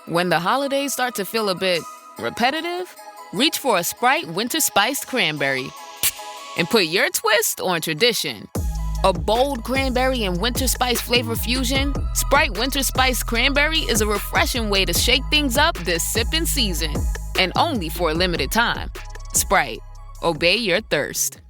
When the holidays start to feel a bit repetitive, reach for a Sprite Winter Spiced Cranberry and put your twist on tradition. A bold cranberry and winter spice flavor fusion, Sprite Winter Spiced Cranberry is a refreshing way to shake things up this sipping season. And only for a limited time. Sprite. Obey your thirst.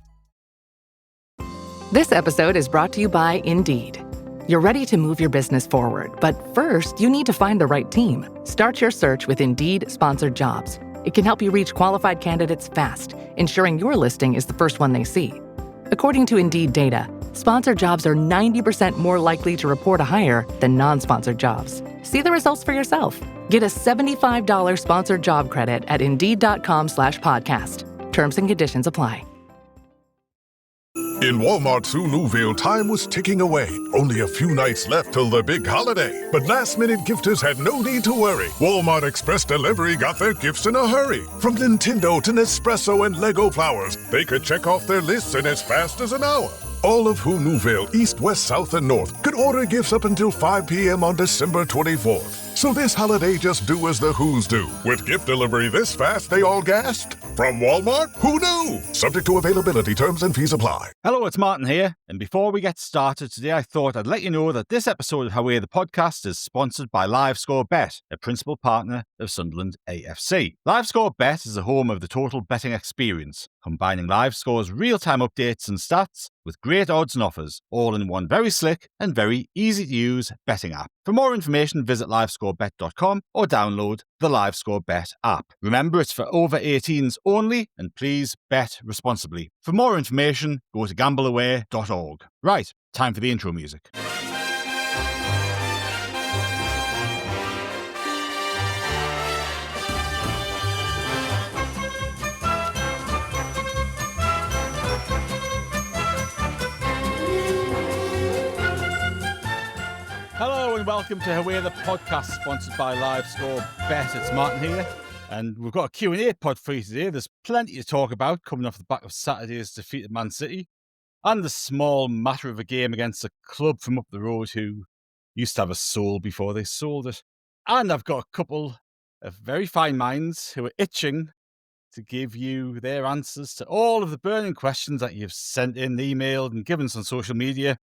This episode is brought to you by Indeed. You're ready to move your business forward, but first, you need to find the right team. Start your search with Indeed Sponsored Jobs. It can help you reach qualified candidates fast, ensuring your listing is the first one they see. According to Indeed data, sponsored jobs are 90% more likely to report a hire than non-sponsored jobs. See the results for yourself. Get a $75 sponsored job credit at Indeed.com/podcast. Terms and conditions apply. In Walmart's Nouvelle, time was ticking away. Only a few nights left till the big holiday. But last-minute gifters had no need to worry. Walmart Express Delivery got their gifts in a hurry. From Nintendo to Nespresso and Lego flowers, they could check off their lists in as fast as an hour. All of Hume Nouvelle, East, West, South, and North, could order gifts up until 5 p.m. on December 24th. So this holiday, just do as the Who's do. With gift delivery this fast, they all gasped. From Walmart, who knew? Subject to availability, terms and fees apply. Hello, it's Martin here. And before we get started today, I thought I'd let you know that this episode of Away the Podcast is sponsored by LiveScore Bet, a principal partner of Sunderland AFC. LiveScore Bet is the home of the total betting experience, combining LiveScore's real-time updates and stats with great odds and offers, all in one very slick and very easy-to-use betting app. For more information, visit livescorebet.com or download the LiveScore Bet app. Remember, it's for over 18s only, and please bet responsibly. For more information, go to gambleaway.org. Right, time for the intro music. Hello and welcome to Away the Podcast, sponsored by LiveScore Bet. It's Martin here, and we've got a Q&A pod for you today. There's plenty to talk about coming off the back of Saturday's defeat at Man City, and the small matter of a game against a club from up the road who used to have a soul before they sold it. And I've got a couple of very fine minds who are itching to give you their answers to all of the burning questions that you've sent in, emailed, and given us on social media.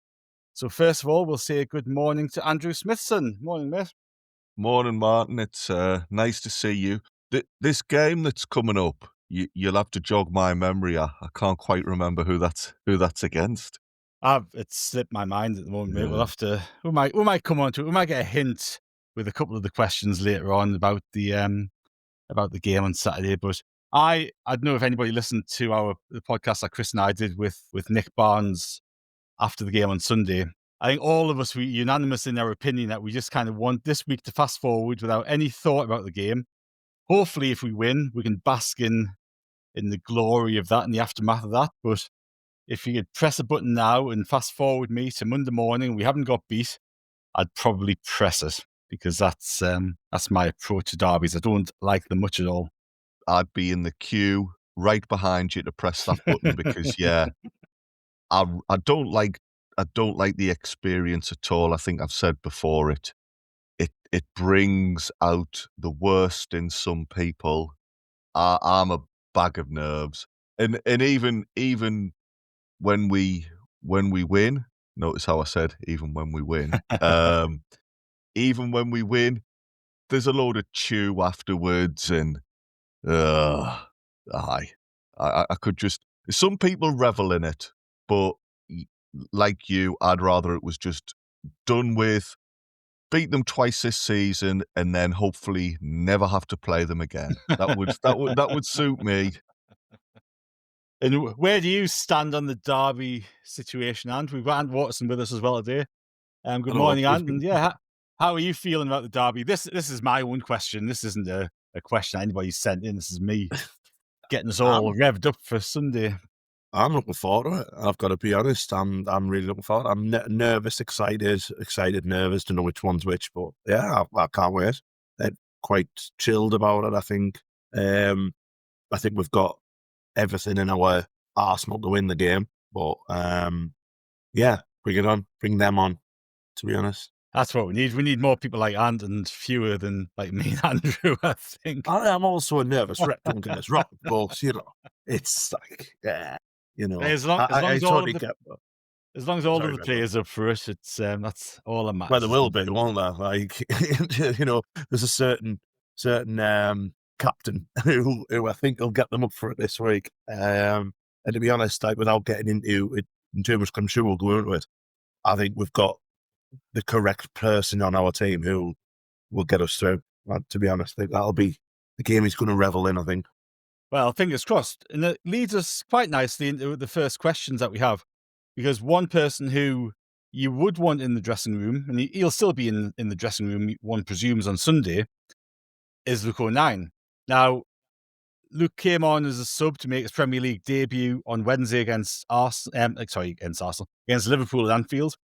So first of all, we'll say good morning to Andrew Smithson. Morning, mate. Morning, Martin. It's nice to see you. This game that's coming up, you'll have to jog my memory. I can't quite remember who that's against. It's slipped my mind at the moment, mate. We'll have to. We might come on to it. We might get a hint with a couple of the questions later on about the game on Saturday. But I don't know if anybody listened to the podcast that Chris and I did with Nick Barnes after the game on Sunday. I think all of us were unanimous in our opinion that we just kind of want this week to fast forward without any thought about the game. Hopefully, if we win, we can bask in the glory of that and the aftermath of that. But if you could press a button now and fast forward me to Monday morning, we haven't got beat, I'd probably press it, because that's my approach to derbies. I don't like them much at all. I'd be in the queue right behind you to press that button because I don't like the experience at all. I think I've said before, it brings out the worst in some people. I'm a bag of nerves, and even when we win, notice how I said even when we win, even when we win, there's a load of chew afterwards, and I could just. Some people revel in it. But like you, I'd rather it was just done with, beat them twice this season, and then hopefully never have to play them again. That would suit me. And where do you stand on the derby situation, Ant? We've got Ant Watson with us as well today. Good morning, Ant. And how are you feeling about the derby? This is my own question. This isn't a question anybody sent in. This is me getting us all revved up for Sunday. I'm looking forward to it. I've got to be honest. I'm really looking forward. I'm nervous, excited, nervous to know which one's which. But yeah, I can't wait. They're quite chilled about it, I think. I think we've got everything in our arsenal to win the game. But yeah, bring it on. Bring them on, to be honest. That's what we need. We need more people like Ant and fewer than like me and Andrew, I think. I'm also a nervous wreck, don't get us wrong, but, it's like, As long I as all of totally the get as long as all Sorry, of the man. players are up for it, it's that's all that matters. Well, there will be, won't there? Like, there's a certain captain who I think will get them up for it this week. And to be honest, like, without getting into it in too much, I'm sure we'll go into it. I think we've got the correct person on our team who will get us through. To be honest, I think that'll be the game he's going to revel in, I think. Well, fingers crossed. And it leads us quite nicely into the first questions that we have, because one person who you would want in the dressing room, and he'll still be in the dressing room, one presumes, on Sunday, is Luke O'Nien. Now, Luke came on as a sub to make his Premier League debut on Wednesday against Liverpool at Anfield.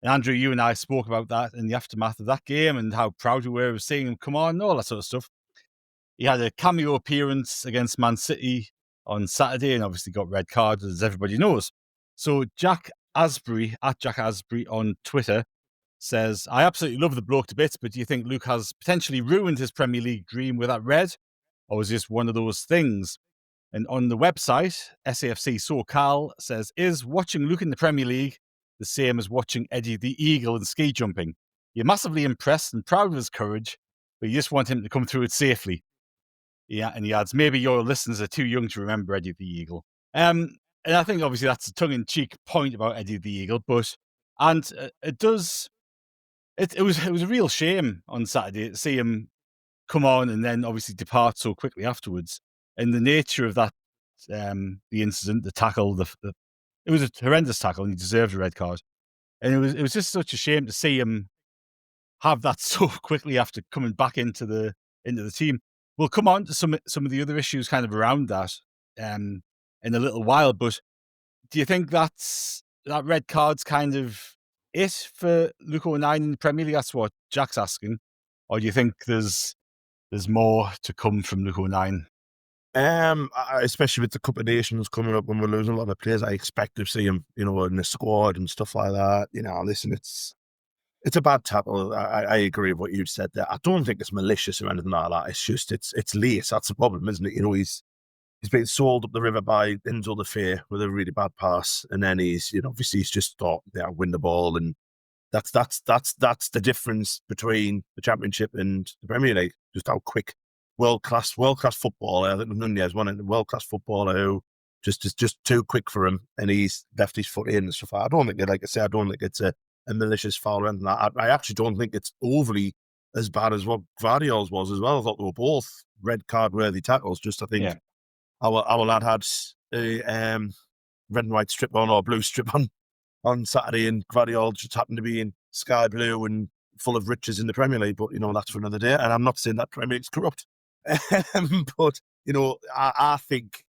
And Andrew, you and I spoke about that in the aftermath of that game and how proud we were of seeing him come on and all that sort of stuff. He had a cameo appearance against Man City on Saturday and obviously got red carded, as everybody knows. So Jack Asbury, at Jack Asbury on Twitter, says, I absolutely love the bloke to bits, but do you think Luke has potentially ruined his Premier League dream with that red? Or was this one of those things? And on the website, SAFC SoCal says, is watching Luke in the Premier League the same as watching Eddie the Eagle in ski jumping? You're massively impressed and proud of his courage, but you just want him to come through it safely. Yeah, and he adds, maybe your listeners are too young to remember Eddie the Eagle. And I think obviously that's a tongue-in-cheek point about Eddie the Eagle, but it was a real shame on Saturday to see him come on and then obviously depart so quickly afterwards. And the nature of that, the incident, the tackle, it was a horrendous tackle, and he deserved a red card. And it was just such a shame to see him have that so quickly after coming back into the team. We'll come on to some of the other issues kind of around that in a little while. But do you think that red card's kind of it for Luke O'Nien in the Premier League? That's what Jack's asking. Or do you think there's more to come from Luke O'Nien? Especially with the Cup of Nations coming up when we're losing a lot of players, I expect to see him, in the squad and stuff like that. Listen, it's a bad tackle. I agree with what you said there. I don't think it's malicious or anything like that. It's just it's late. That's the problem, isn't it? He's been sold up the river by Enzo the Fair with a really bad pass, and then he's obviously he's just thought win the ball, and that's the difference between the Championship and the Premier League. Just how quick world class footballer. I think Nunez won it. World class footballer who just too quick for him, and he's left his foot in and stuff. I don't think, like I say, I don't think it's a malicious foul or anything like that. I actually don't think it's overly as bad as what Guardiola's was as well. I thought they were both red card worthy tackles. Just I think our lad had a red and white strip on or blue strip on Saturday, and Guardiola just happened to be in sky blue and full of riches in the Premier League. But that's for another day. And I'm not saying that Premier League's corrupt, but I think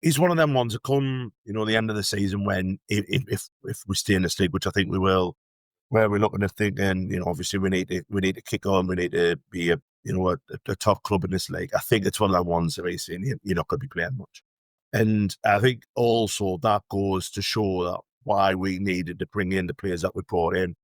he's one of them ones that come, the end of the season when if we stay in this league, which I think we will, where we're looking at thinking, obviously we need to kick on, we need to be a top club in this league. I think it's one of them ones that he's saying you're not going to be playing much, and I think also that goes to show that why we needed to bring in the players that we brought in,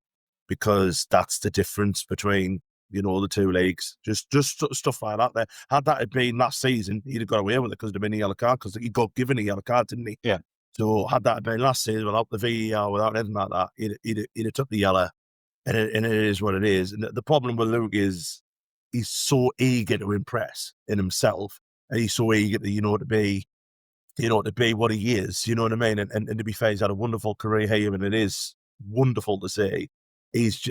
because that's the difference between the two leagues. Just stuff like that. There, had that had been last season, he'd have got away with it because there'd been a yellow card, because he got given a yellow card, didn't he? Yeah. So had that been last season without the VAR, without anything like that, he'd have took the yellow, and it is what it is. And the problem with Luke is he's so eager to impress in himself, and he's so eager to to be what he is. You know what I mean? And to be fair, he's had a wonderful career here, and it is wonderful to see.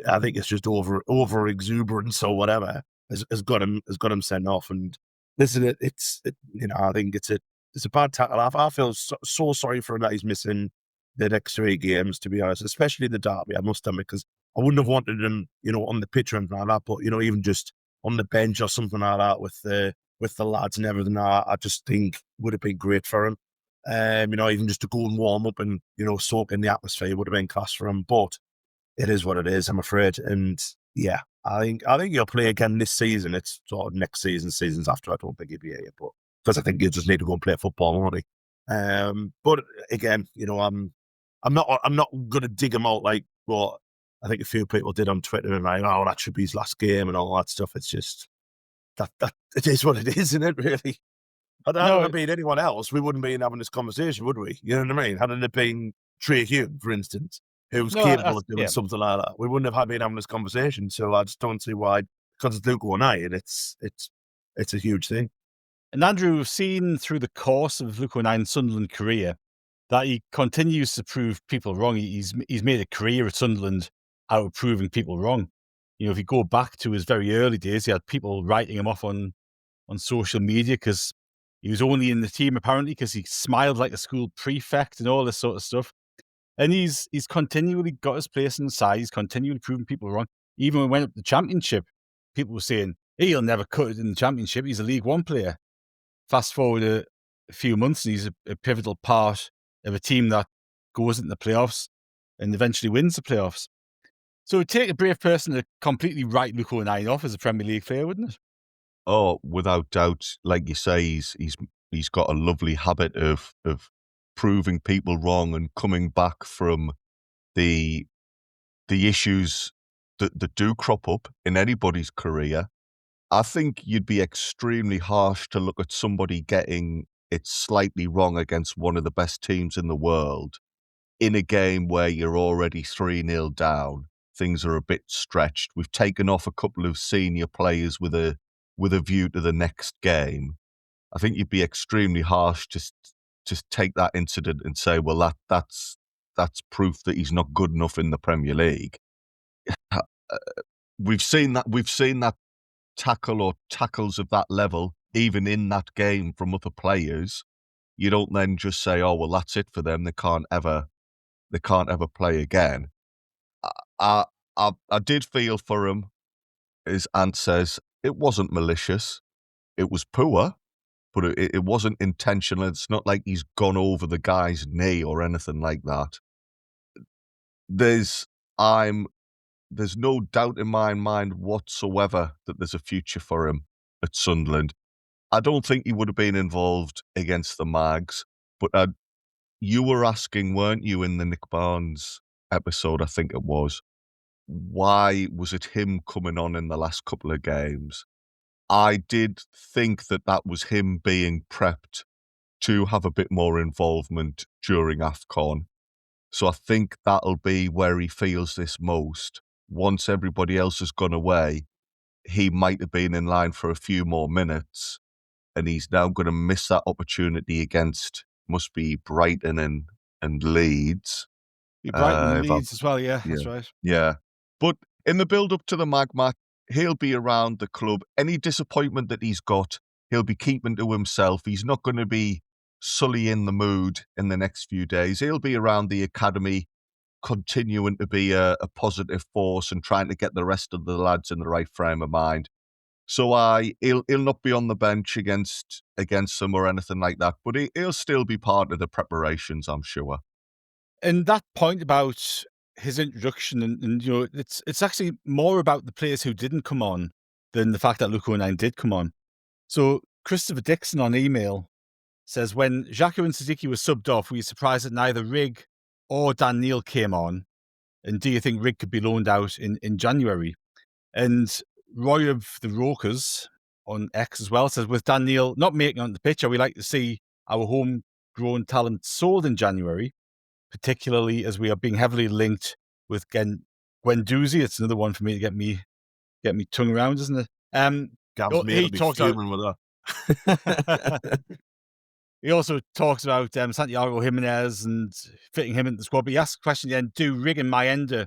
I think it's just over exuberance or whatever has got him sent off. And listen, I think it's a bad tackle. I feel so sorry for him that he's missing the next 3 games, to be honest, especially the derby. I must admit, because I wouldn't have wanted him, on the pitch or anything like that, but even just on the bench or something like that with the lads and everything. I just think would have been great for him. Even just to go and warm up and soak in the atmosphere would have been class for him. But it is what it is, I'm afraid. And yeah, I think he'll play again this season. It's sort of next seasons after. I don't think he'll be here, but because I think he'll just need to go and play football, won't he? But again, I'm not going to dig him out like what I think a few people did on Twitter and like, oh, that should be his last game and all that stuff. It's just that it is what it is, isn't it? Really. Had it been anyone else, we wouldn't be having this conversation, would we? You know what I mean? Hadn't it been Trai Hume, for instance, who's capable of doing something like that, we wouldn't have been having this conversation. So I just don't see why, because it's Luke O'Neill, and it's a huge thing. And Andrew, we've seen through the course of Luke O'Niall's Sunderland career that he continues to prove people wrong. He's made a career at Sunderland out of proving people wrong. You know, if you go back to his very early days, he had people writing him off on social media because he was only in the team apparently because he smiled like a school prefect and all this sort of stuff. And he's continually got his place in the side. He's continually proving people wrong. Even when he went up the Championship, people were saying, he'll never cut it in the Championship. He's a League One player. Fast forward a few months and he's a pivotal part of a team that goes into the playoffs and eventually wins the playoffs. So it would take a brave person to completely write Luke O'Neill off as a Premier League player, wouldn't it? Oh, without doubt. Like you say, he's got a lovely habit of proving people wrong and coming back from the issues that do crop up in anybody's career. I think you'd be extremely harsh to look at somebody getting it slightly wrong against one of the best teams in the world in a game where you're already 3-0 down. Things are a bit stretched. We've taken off a couple of senior players with a view to the next game. I think you'd be extremely harsh to take that incident and say, well, that's proof that he's not good enough in the Premier League. We've seen that tackle or tackles of that level, even in that game from other players. You don't then just say, oh, well, that's it for them. They can't ever play again. I did feel for him, as Ant says, it wasn't malicious. It was poor, but it wasn't intentional. It's not like he's gone over the guy's knee or anything like that. There's no doubt in my mind whatsoever that there's a future for him at Sunderland. I don't think he would have been involved against the Mags, but you were asking, weren't you, in the Nick Barnes episode, I think it was, why was it him coming on in the last couple of games? I did think that was him being prepped to have a bit more involvement during AFCON. So I think that'll be where he feels this most. Once everybody else has gone away, he might have been in line for a few more minutes, and he's now going to miss that opportunity against, must be Brighton and Leeds. Brighton and Leeds as well, yeah, that's right. Yeah. But in the build-up to the Mag match, he'll be around the club. Any disappointment that he's got, he'll be keeping to himself. He's not going to be sullying the mood in the next few days. He'll be around the academy, continuing to be a positive force and trying to get the rest of the lads in the right frame of mind. So he'll not be on the bench against them or anything like that, but he'll still be part of the preparations, I'm sure. And that point about his introduction, and you know, it's actually more about the players who didn't come on than the fact that Luke O'Neill did come on. So Christopher Dixon on email says, when Xhaka and Siddiqui were subbed off, were you surprised that neither Rigg or Dan Neil came on? And do you think Rigg could be loaned out in January? And Roy of the Rokers on X as well says, with Dan Neil not making it on the pitch, are we like to see our homegrown talent sold in January, particularly as we are being heavily linked with Guendouzi? It's another one for me to get me tongue around, isn't it? He talks fuming with that. He also talks about Santiago Jimenez and fitting him into the squad. But he asks the question again, do Rigg and Mayenda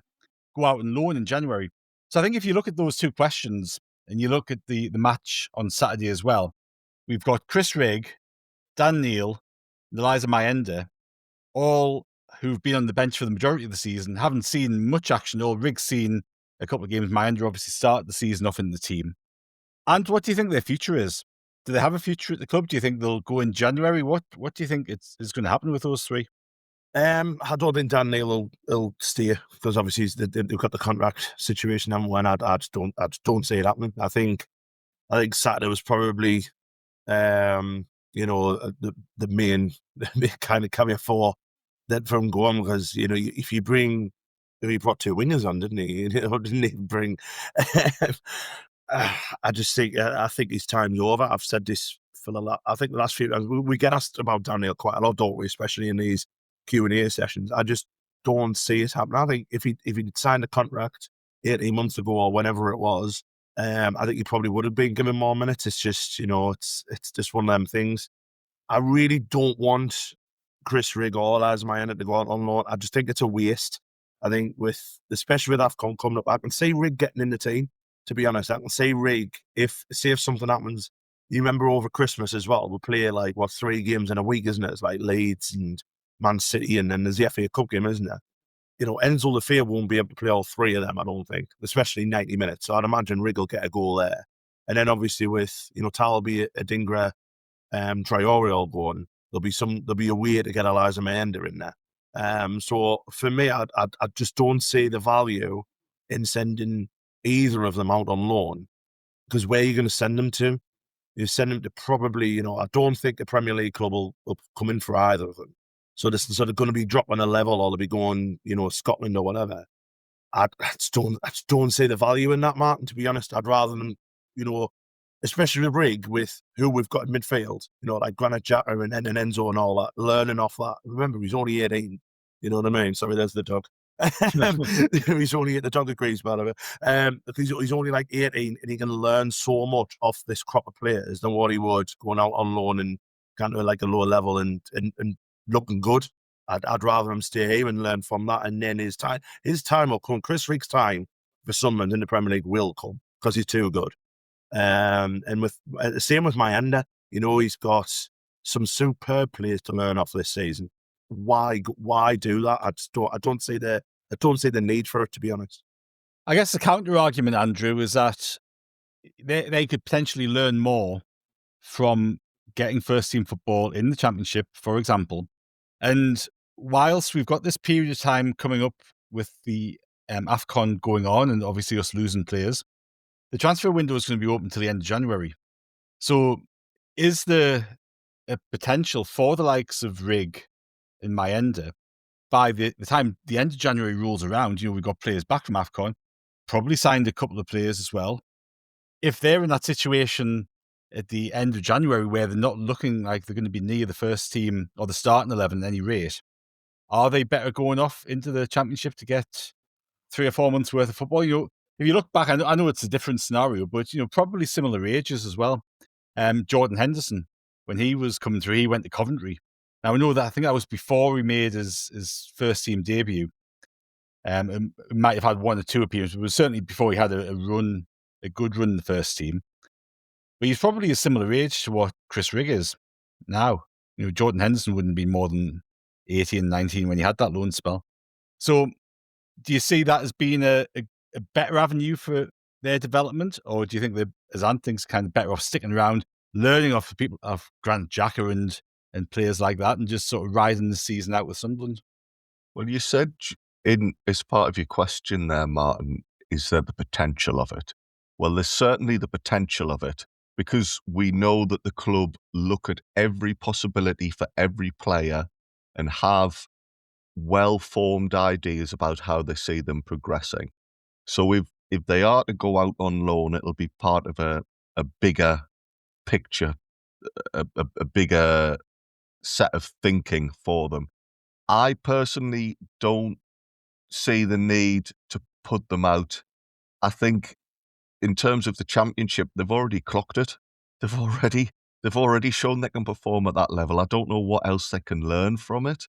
go out on loan in January? So I think if you look at those two questions and you look at the match on Saturday as well, we've got Chris Rigg, Dan Neil, and Elizier Mayenda, all who've been on the bench for the majority of the season, haven't seen much action. All Rigg's seen a couple of games. Mayenda obviously started the season off in the team. And what do you think their future is? Do they have a future at the club? Do you think they'll go in January? What do you think is going to happen with those three? I don't think Dan Neil will stay because obviously they've got the contract situation, and when I just don't see it happening. I think Saturday was probably the main kind of cameo for that from going, because if you bring he brought two wingers on, didn't he? Didn't he bring? I just think I think his time's over. I've said this for the I think the last few times we get asked about Daniel quite a lot, don't we? Especially in these Q&A sessions. I just don't see it happening. I think if he'd signed a contract 18 months ago or whenever it was, I think he probably would have been given more minutes. It's just, it's just one of them things. I really don't want Chris Rigg or Mayenda to go out on loan. I just think it's a waste. I think especially with AFCON coming up, I can see Rigg getting in the team, to be honest. I can see Rigg, if something happens. You remember over Christmas as well, we play 3 games in a week, isn't it? It's like Leeds and Man City, and then there's the FA Cup game, isn't there? Enzo Lefebvre won't be able to play all 3 of them, I don't think, especially 90 minutes. So I'd imagine Rigg will get a goal there. And then obviously with, Talby, Adingra, Traore all going, there'll be a way to get Elezier Mayenda in there. So for me, I just don't see the value in sending either of them out on loan, because where are you going to send them to? You send them to probably, I don't think the Premier League club will come in for either of them. So this is sort of going to be dropping a level, or they'll be going, Scotland or whatever. I just don't see the value in that, Martin, to be honest. I'd rather them, especially with Rigg, with who we've got in midfield, like Granit Xhaka and Enzo and all that, learning off that. Remember, he's only 18. You know what I mean? Sorry, there's the dog. He's only the dog agrees, by the way. He's only 18, and he can learn so much off this crop of players than what he would going out on loan and kind of a lower level and looking good. I'd rather him stay here and learn from that, and then his time will come. Chris Rigg's time for Sunderland in the Premier League will come, because he's too good. And with the same with Mayenda, he's got some superb players to learn off this season. Why do that? I don't see the need for it, to be honest. I guess the counter argument, Andrew, is that they could potentially learn more from getting first team football in the Championship, for example. And whilst we've got this period of time coming up with the AFCON going on, and obviously us losing players, the transfer window is going to be open till the end of January. So is there a potential for the likes of Rigg and Mayenda, by the time the end of January rolls around, we've got players back from AFCON, probably signed a couple of players as well. If they're in that situation at the end of January where they're not looking like they're going to be near the first team or the starting 11 at any rate, are they better going off into the Championship to get 3 or 4 months worth of football? If you look back, I know it's a different scenario, but probably similar ages as well. Jordan Henderson, when he was coming through, he went to Coventry. Now, I know that I think that was before he made his first team debut. He might have had 1 or 2 appearances, but it was certainly before he had a good run in the first team. But he's probably a similar age to what Chris Rigg is now. Jordan Henderson wouldn't be more than 18, 19 when he had that loan spell. So do you see that as being a better avenue for their development? Or do you think that, as Ant thinks, kind of better off sticking around, learning off the people of Granit Xhaka and players like that, and just sort of riding the season out with Sunderland? Well, you said as part of your question there, Martin, is there the potential of it? Well, there's certainly the potential of it, because we know that the club look at every possibility for every player and have well-formed ideas about how they see them progressing. So if they are to go out on loan, it'll be part of a bigger picture, a bigger set of thinking for them. I personally don't see the need to put them out. I think in terms of the Championship, they've already clocked it. They've already shown they can perform at that level. I don't know what else they can learn from it.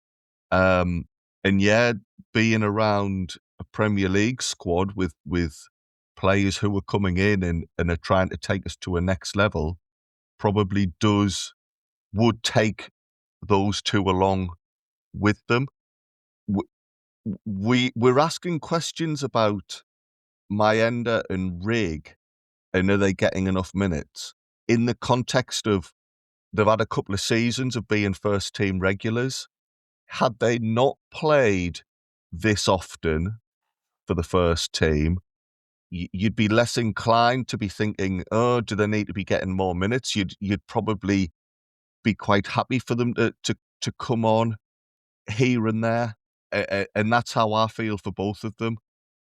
And yeah, being around a Premier League squad with players who are coming in and are trying to take us to a next level probably would take those two along with them. We're asking questions about Mayenda and Rigg, and are they getting enough minutes in the context of they've had a couple of seasons of being first team regulars. Had they not played this often for the first team, you'd be less inclined to be thinking, oh, do they need to be getting more minutes? You'd probably be quite happy for them to come on here and there. and that's how I feel for both of them.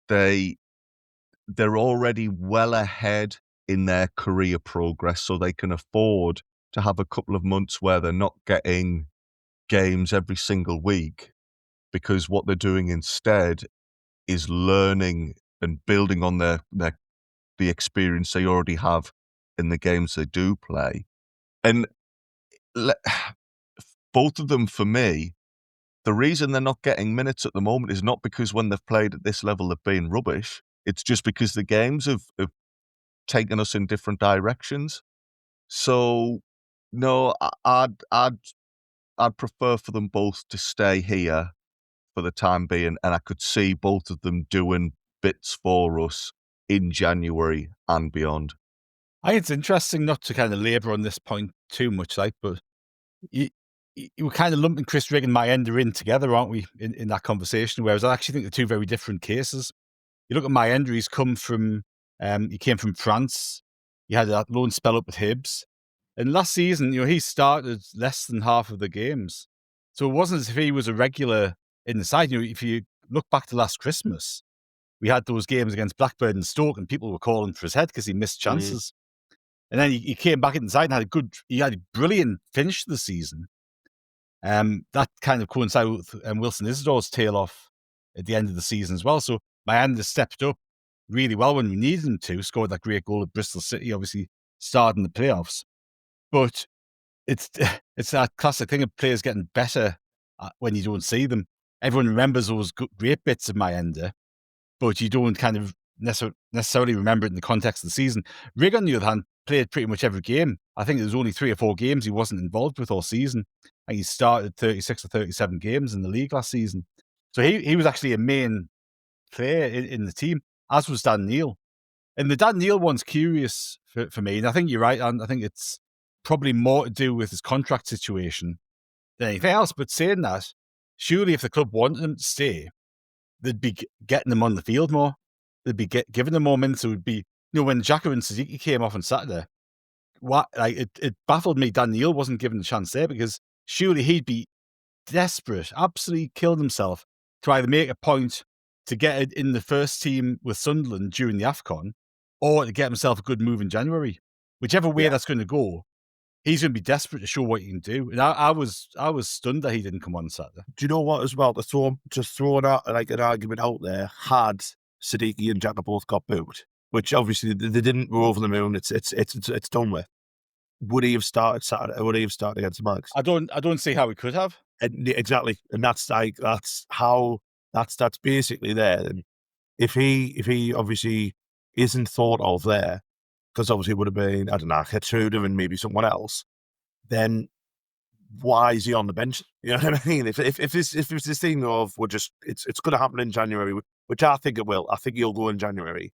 They're already well ahead in their career progress, so they can afford to have a couple of months where they're not getting games every single week, because what they're doing instead is learning and building on the experience they already have in the games they do play. And both of them, for me, the reason they're not getting minutes at the moment is not because when they've played at this level they've been rubbish. It's just because the games have taken us in different directions. So, no, I'd prefer for them both to stay here for the time being, and I could see both of them doing bits for us in January and beyond. I think it's interesting not to kind of labour on this point too much, like, but you were kind of lumping Chris Rigg and Mayenda in together, aren't we, in that conversation? Whereas I actually think they're two very different cases. You look at Mayenda, he came from France. He had that loan spell up with Hibs. And last season, he started less than half of the games. So it wasn't as if he was a regular in the side. If you look back to last Christmas, we had those games against Blackburn and Stoke, and people were calling for his head because he missed chances. And then he came back inside and he had a brilliant finish to the season. That kind of coincided with Wilson Isidore's tail off at the end of the season as well. So Mayenda stepped up really well when we needed him to, scored that great goal at Bristol City, obviously starting the playoffs. But it's that classic thing of players getting better when you don't see them. Everyone remembers those great bits of Mayenda, but you don't kind of necessarily remember it in the context of the season. Rigg, on the other hand, played pretty much every game. I think there was only 3 or 4 games he wasn't involved with all season. And he started 36 or 37 games in the league last season. So he was actually a main player in the team, as was Dan Neil. And the Dan Neil one's curious for me. And I think you're right, and I think it's probably more to do with his contract situation than anything else. But saying that, surely if the club wanted him to stay, they'd be getting him on the field more. They'd be giving him more minutes. It would be, when Xhaka and Suzuki came off on Saturday, it baffled me Dan Neil wasn't given a chance there, because surely he'd be desperate, absolutely killed himself to either make a point to get it in the first team with Sunderland during the AFCON, or to get himself a good move in January. Whichever way that's going to go, he's going to be desperate to show what he can do. And I was stunned that he didn't come on Saturday. Do you know what, as well, to throw an argument out there, had Siddiqui and Xhaka both got booked, which obviously they didn't go over the moon, it's done with. Would he have started Saturday? Would he have started against the Mags? I don't see how he could have. Exactly. And that's basically there. And if he obviously isn't thought of there, because obviously it would have been, I don't know, Geertuida and maybe someone else, then why is he on the bench? You know what I mean? If it's this thing of it's going to happen in January, which I think it will. I think he'll go in January.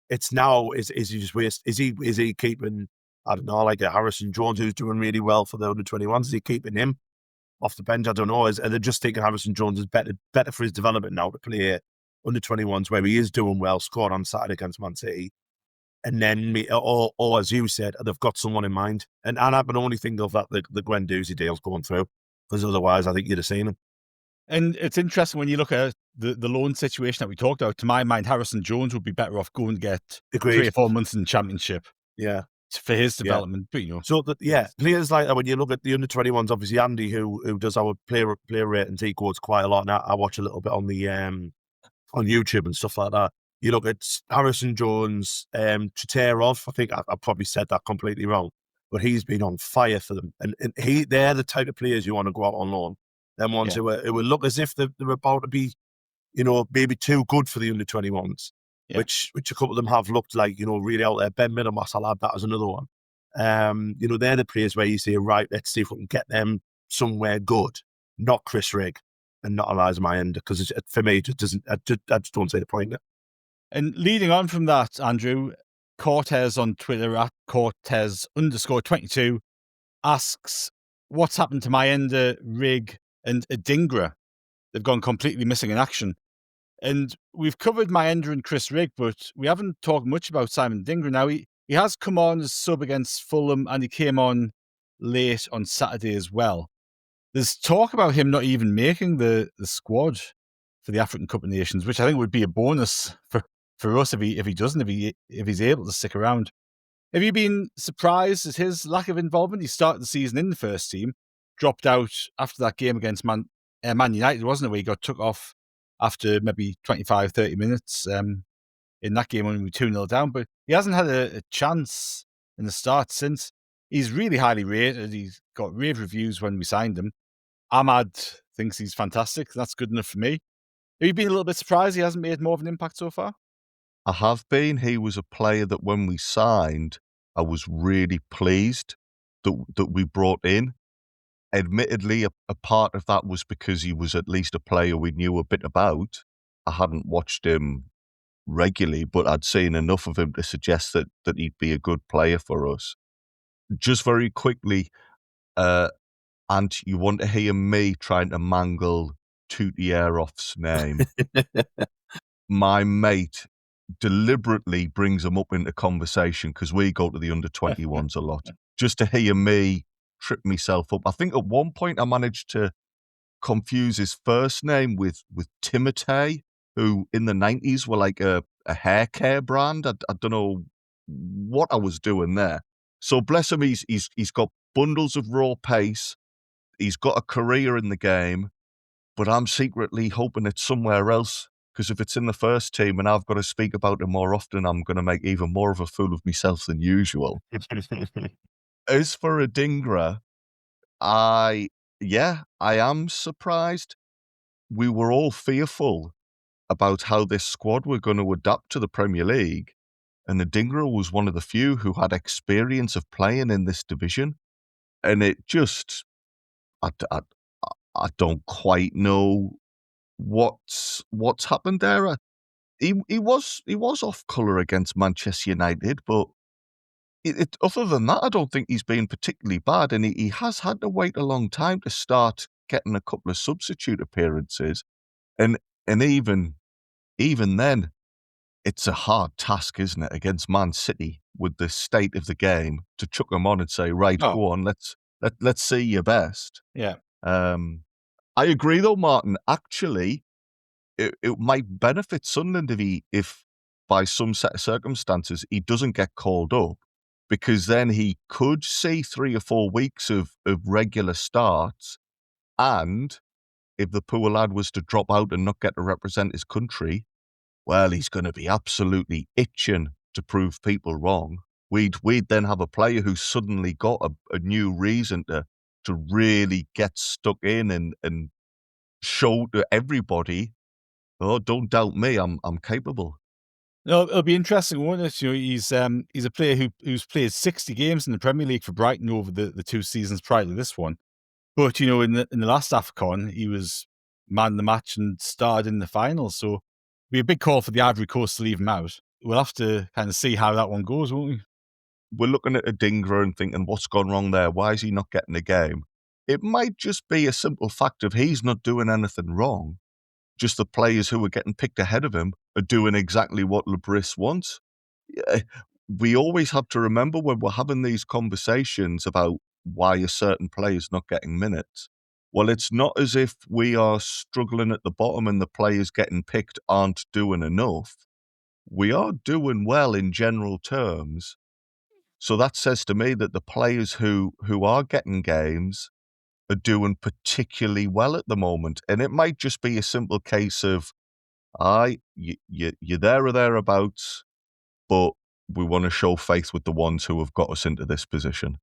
It's now, is he just waste? Is he keeping, I don't know, like a Harrison Jones who's doing really well for the under-21s? Is he keeping him off the bench? I don't know. Are they just thinking Harrison Jones is better for his development now to play under-21s where he is doing well, scored on Saturday against Man City? And then, or as you said, they've got someone in mind. And I can only think of that the Guendouzi deal's going through, because otherwise I think you'd have seen him. And it's interesting when you look at the loan situation that we talked about. To my mind, Harrison Jones would be better off going to get 3 or 4 months in the Championship. Yeah. For his development. But, So, players like that, when you look at the under-21s, obviously Andy, who does our player ratings, he quotes quite a lot. And I watch a little bit on the on YouTube and stuff like that. You look at Harrison Jones, Chaterov. I think I probably said that completely wrong, but he's been on fire for them. And they're the type of players you want to go out on loan. Them ones who will look as if they're about to be, maybe too good for the under-21s, which a couple of them have looked like, really out there. Ben Middlemass, I'll add that as another one. They're the players where you say, right, let's see if we can get them somewhere good, not Chris Rigg and not Elezier Mayenda, because for me, it just I just don't see the point in it. And leading on from that, Andrew, Cortez on Twitter at Cortez_22 asks, what's happened to Mayenda, Rigg and Adingra? They've gone completely missing in action. And we've covered Mayenda and Chris Rigg, but we haven't talked much about Simon Adingra. Now, he has come on as sub against Fulham, and he came on late on Saturday as well. There's talk about him not even making the squad. for the African Cup of Nations, which I think would be a bonus for us if he doesn't, if he's able to stick around. Have you been surprised at his lack of involvement? He started the season in the first team, dropped out after that game against Man United, wasn't it, where he got took off after maybe 25, 30 minutes in that game when we were 2-0 down. But he hasn't had a chance in the start since. He's really highly rated. He's got rave reviews when we signed him. Ahmad thinks he's fantastic. That's good enough for me. Have you been a little bit surprised he hasn't made more of an impact so far? I have been. He was a player that when we signed, I was really pleased that we brought in. Admittedly, a part of that was because he was at least a player we knew a bit about. I hadn't watched him regularly, but I'd seen enough of him to suggest that he'd be a good player for us. Just very quickly, and you want to hear me trying to mangle Tutieroff's name. My mate deliberately brings him up into conversation because we go to the under-21s a lot. Just to hear me trip myself up. I think at one point I managed to confuse his first name with Timotei, who in the 90s were like a hair care brand. I don't know what I was doing there. So bless him, he's got bundles of raw pace. He's got a career in the game, but I'm secretly hoping it's somewhere else, because if it's in the first team and I've got to speak about it more often, I'm going to make even more of a fool of myself than usual. As for Adingra, I am surprised. We were all fearful about how this squad were going to adapt to the Premier League, and Adingra was one of the few who had experience of playing in this division, and it just, I don't quite know what's happened there. He was off colour against Manchester United, but other than that, I don't think he's been particularly bad, and he has had to wait a long time to start getting a couple of substitute appearances, and even then, it's a hard task, isn't it, against Man City with the state of the game, to chuck him on and say, right, go on, let's see your best. Yeah. I agree though, Martin. Actually, it might benefit Sunderland if by some set of circumstances he doesn't get called up, because then he could see 3 or 4 weeks of regular starts, and if the poor lad was to drop out and not get to represent his country, well, he's going to be absolutely itching to prove people wrong. We'd then have a player who's suddenly got a new reason to really get stuck in and show to everybody, oh, don't doubt me, I'm capable. No, it'll be interesting, won't it? You know, he's a player who's played 60 games in the Premier League for Brighton over the 2 seasons prior to this one. But, you know, in the last AFCON, he was man of the match and starred in the final. So it'll be a big call for the Ivory Coast to leave him out. We'll have to kind of see how that one goes, won't we? We're looking at Adingra and thinking, what's gone wrong there? Why is he not getting a game? It might just be a simple fact of he's not doing anything wrong. Just the players who are getting picked ahead of him are doing exactly what Lebris wants. We always have to remember when we're having these conversations about why a certain player's not getting minutes. Well, it's not as if we are struggling at the bottom and the players getting picked aren't doing enough. We are doing well in general terms. So that says to me that the players who are getting games are doing particularly well at the moment. And it might just be a simple case of, you're there or thereabouts, but we want to show faith with the ones who have got us into this position.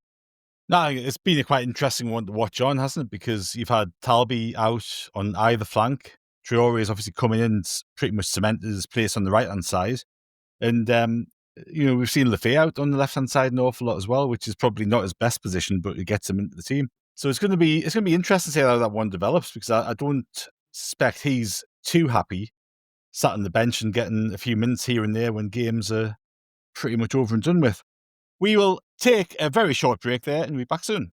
No, it's been a quite interesting one to watch on, hasn't it? Because you've had Talby out on either flank. Traore is obviously coming in and pretty much cemented his place on the right-hand side. And, you know, we've seen Lefay out on the left-hand side an awful lot as well, which is probably not his best position, but it gets him into the team. So it's going to be interesting to see how that one develops, because I don't suspect he's too happy sat on the bench and getting a few minutes here and there when games are pretty much over and done with. We will take a very short break there and we'll be back soon.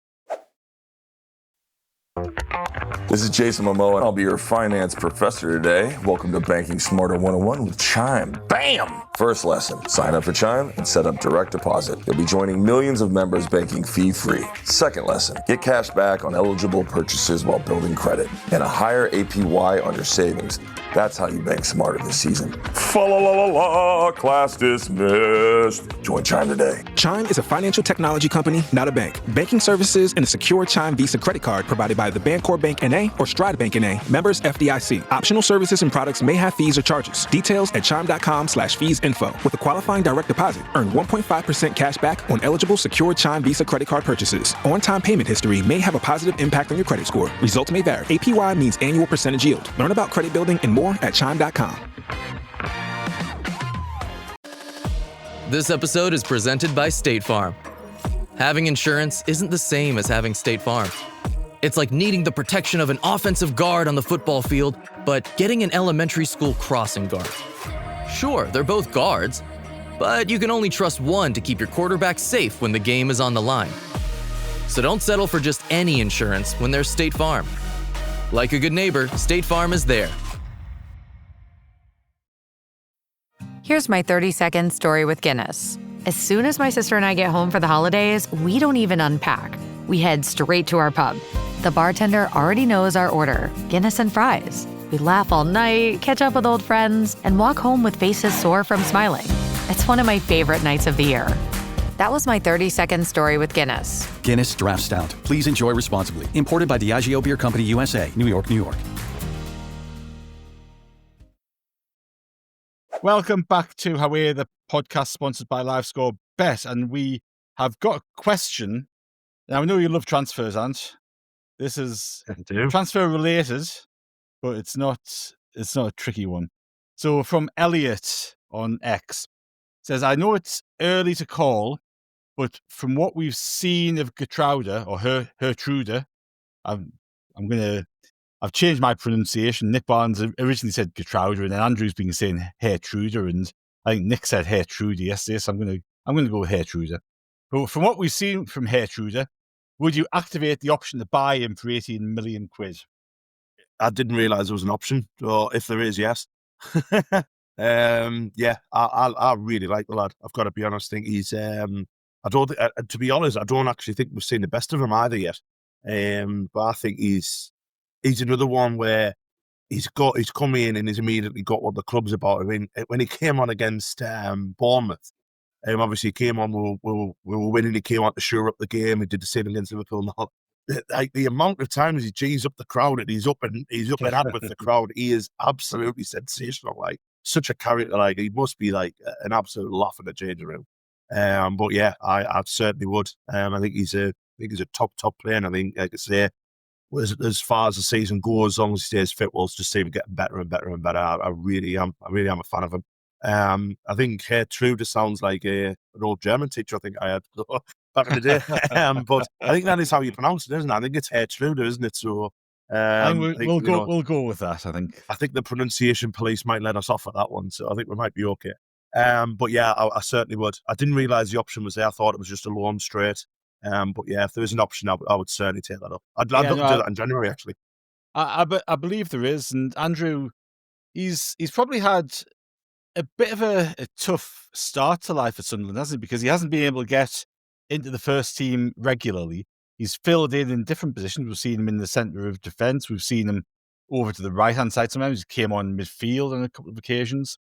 This is Jason Momoa, and I'll be your finance professor today. Welcome to Banking Smarter 101 with Chime. Bam! First lesson, sign up for Chime and set up direct deposit. You'll be joining millions of members banking fee-free. Second lesson, get cash back on eligible purchases while building credit and a higher APY on your savings. That's how you bank smarter this season. Fa la la la la, class dismissed. Join Chime today. Chime is a financial technology company, not a bank. Banking services and a secure Chime Visa credit card provided by the Bancorp Bank N.A. or Stride Bank N.A. Members FDIC. Optional services and products may have fees or charges. Details at chime.com/fees-info. With a qualifying direct deposit, earn 1.5% cash back on eligible secure Chime Visa credit card purchases. On-time payment history may have a positive impact on your credit score. Results may vary. APY means annual percentage yield. Learn about credit building and more at chime.com. This episode is presented by State Farm. Having insurance isn't the same as having State Farm. It's like needing the protection of an offensive guard on the football field, but getting an elementary school crossing guard. Sure, they're both guards, but you can only trust one to keep your quarterback safe when the game is on the line. So don't settle for just any insurance when there's State Farm. Like a good neighbor, State Farm is there. Here's my 30-second story with Guinness. As soon as my sister and I get home for the holidays, we don't even unpack. We head straight to our pub. The bartender already knows our order, Guinness and fries. We laugh all night, catch up with old friends, and walk home with faces sore from smiling. It's one of my favorite nights of the year. That was my 30-second story with Guinness. Guinness Draft Stout. Please enjoy responsibly. Imported by Diageo Beer Company, USA, New York, New York. Welcome back to Away, the podcast sponsored by LiveScore Bet, and we have got a question. Now, I know you love transfers, Ant. This is transfer related, but it's not a tricky one. So from Elliot on X, says, I know it's early to call, but from what we've seen of Geertuida or Geertuida, I've changed my pronunciation. Nick Barnes originally said Geertuida, and then Andrew's been saying Geertuida, and I think Nick said Geertuida yesterday, so I'm gonna go with Geertuida. But from what we've seen from Geertuida, would you activate the option to buy him for 18 million quid? I didn't realise there was an option, or if there is, yes. Yeah, I really like the lad. I've got to be honest. I think he's. To be honest, I don't actually think we've seen the best of him either yet. But I think he's another one where he's come in and he's immediately got what the club's about. I mean, when he came on against Bournemouth, obviously he came on, we were winning, he came on to shore up the game, he did the same against Liverpool. Like the amount of times he G's up the crowd and he's up and at with the crowd, he is absolutely sensational. Like, such a character, like he must be like an absolute laugh in the changing room. But yeah, I certainly would. I think he's a top player, and I think, like I say, as far as the season goes, as long as he stays fit, we'll just see him getting better and better and better. I really am a fan of him. I think Geertuida sounds like an old German teacher I think I had back in the day. But I think that is how you pronounce it, isn't it? I think it's Geertuida, isn't it? So we'll go with that. I think the pronunciation police might let us off at that one, so I think we might be okay. But yeah, I certainly would. I didn't realise the option was there. I thought it was just a loan straight. But yeah, if there is an option, I would certainly take that up. I'd love to do that in January, actually. I believe there is, and Andrew, he's probably had a bit of a tough start to life at Sunderland, hasn't he? Because he hasn't been able to get into the first team regularly. He's filled in different positions. We've seen him in the centre of defence. We've seen him over to the right-hand side sometimes. He came on midfield on a couple of occasions.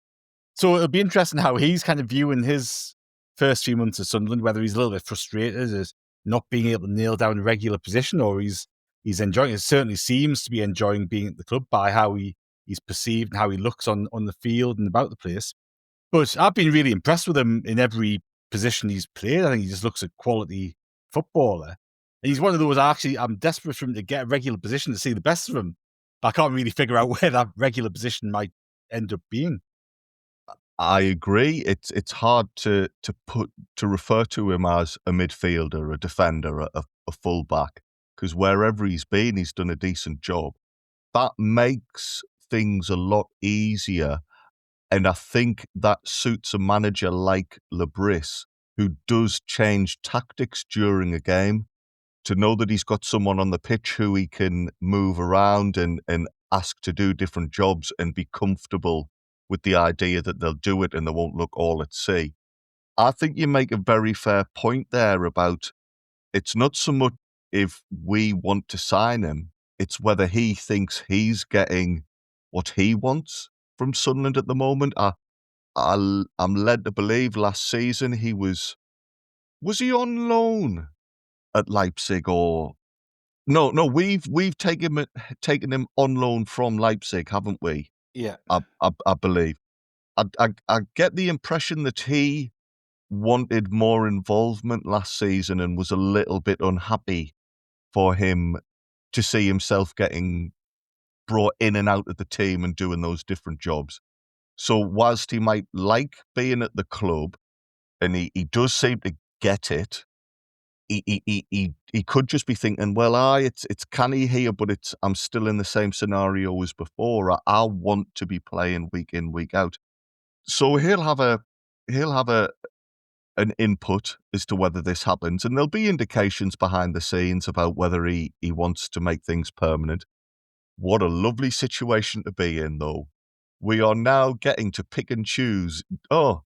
So it'll be interesting how he's kind of viewing his first few months at Sunderland, whether he's a little bit frustrated as not being able to nail down a regular position, or he's enjoying it. It certainly seems to be enjoying being at the club by how he's perceived and how he looks on the field and about the place. But I've been really impressed with him in every position he's played. I think he just looks a quality footballer. And he's one of those, I'm desperate for him to get a regular position to see the best of him. But I can't really figure out where that regular position might end up being. I agree. It's hard to refer to him as a midfielder, a defender, a fullback, because wherever he's been, he's done a decent job. That makes things a lot easier, and I think that suits a manager like Lebris, who does change tactics during a game, to know that he's got someone on the pitch who he can move around and ask to do different jobs and be comfortable with the idea that they'll do it and they won't look all at sea. I think you make a very fair point there about it's not so much if we want to sign him, it's whether he thinks he's getting what he wants from Sunderland at the moment. I'm led to believe last season was he on loan at Leipzig or no? We've taken him on loan from Leipzig, haven't we? Yeah. I believe. I get the impression that he wanted more involvement last season and was a little bit unhappy for him to see himself getting brought in and out of the team and doing those different jobs. So whilst he might like being at the club, and he does seem to get it, he could just be thinking, well, it's canny here, but I'm still in the same scenario as before. I want to be playing week in, week out. So he'll have an input as to whether this happens, and there'll be indications behind the scenes about whether he wants to make things permanent. What a lovely situation to be in, though. We are now getting to pick and choose. Oh,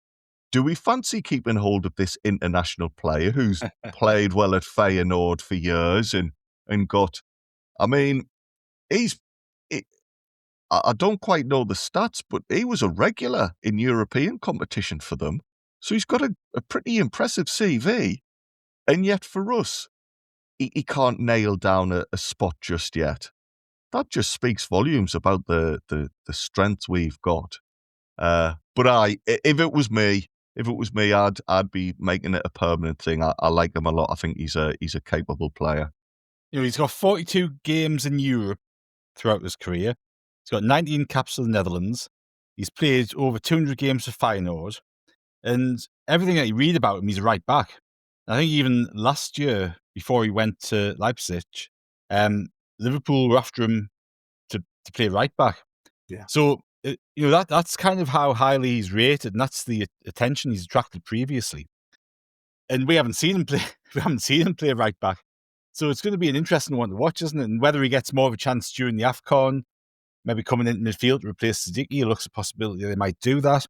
do we fancy keeping hold of this international player who's played well at Feyenoord for years and got, I mean, I don't quite know the stats, but he was a regular in European competition for them. So he's got a pretty impressive CV. And yet for us, he can't nail down a spot just yet. That just speaks volumes about the strength we've got. But if it was me, I'd be making it a permanent thing. I like him a lot. I think he's a capable player. He's got 42 games in Europe throughout his career. He's got 19 caps for the Netherlands. He's played over 200 games for Feyenoord. And everything that you read about him, he's a right back. I think even last year, before he went to Leipzig, Liverpool were after him to play right back. Yeah. So that's kind of how highly he's rated, and that's the attention he's attracted previously. And we haven't seen him play. We haven't seen him play right back. So it's going to be an interesting one to watch, isn't it? And whether he gets more of a chance during the AFCON, maybe coming into midfield to replace Siddiqui, it looks a possibility they might do that.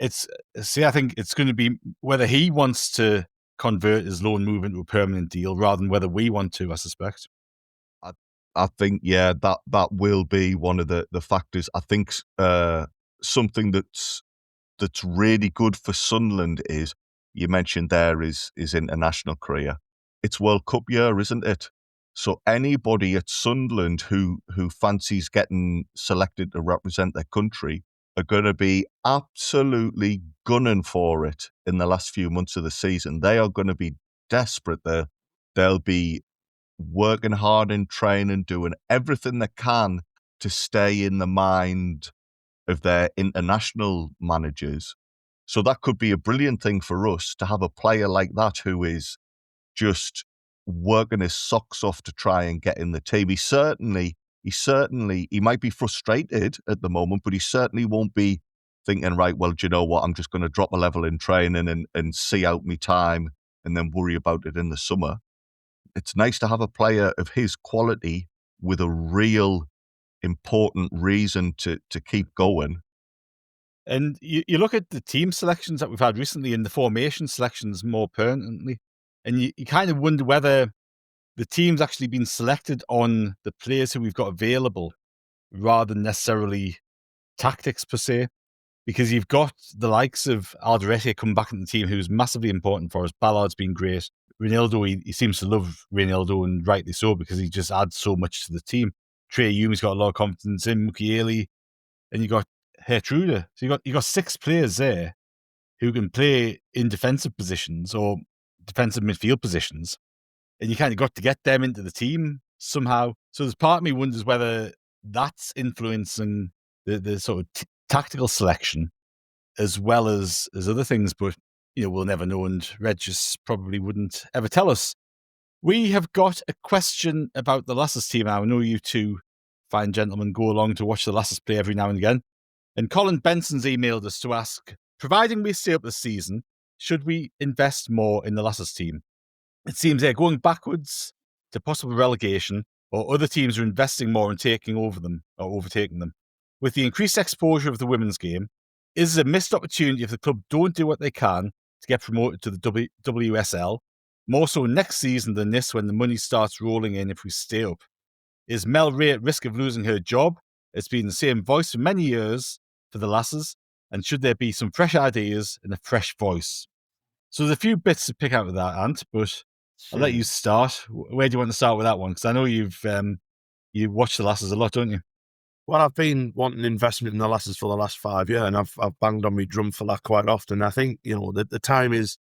I think it's going to be whether he wants to convert his loan move into a permanent deal rather than whether we want to, I suspect. I think, yeah, that will be one of the factors. I think something that's really good for Sunderland is, you mentioned there is international career. It's World Cup year, isn't it? So anybody at Sunderland who fancies getting selected to represent their country are going to be absolutely gunning for it in the last few months of the season. They are going to be desperate. They'll be working hard in training, doing everything they can to stay in the mind of their international managers. So that could be a brilliant thing for us to have a player like that who is just working his socks off to try and get in the team. He might be frustrated at the moment, but he certainly won't be thinking, right, well, do you know what? I'm just going to drop a level in training and see out my time and then worry about it in the summer. It's nice to have a player of his quality with a real important reason to keep going. And you look at the team selections that we've had recently and the formation selections more pertinently, and you kind of wonder whether the team's actually been selected on the players who we've got available rather than necessarily tactics per se, because you've got the likes of Alderete coming back in the team, who's massively important for us. Ballard's been great. Reinildo, he seems to love Reinildo, and rightly so, because he just adds so much to the team. Trai, Hume's got a lot of confidence in, Mukiele, and you got Geertuida. So you got 6 players there who can play in defensive positions or defensive midfield positions, and you kind of got to get them into the team somehow. So there's part of me wonders whether that's influencing the sort of tactical selection as well as other things, but we'll never know, and Reg just probably wouldn't ever tell us. We have got a question about the Lassers team. I know you two fine gentlemen go along to watch the Lassers play every now and again. And Colin Benson's emailed us to ask, providing we stay up this season, should we invest more in the Lassers team? It seems they're going backwards to possible relegation, or other teams are investing more and taking over them or overtaking them. With the increased exposure of the women's game, is it a missed opportunity if the club don't do what they can to get promoted to the WSL, more so next season than this when the money starts rolling in if we stay up? Is Mel Reay at risk of losing her job? It's been the same voice for many years for the lasses, and should there be some fresh ideas and a fresh voice? So there's a few bits to pick out of that, Ant, but I'll let you start. Where do you want to start with that one? Because I know you watch the lasses a lot, don't you? Well, I've been wanting investment in the lasses for the last 5 years, and I've banged on my drum for that quite often. I think, the time is,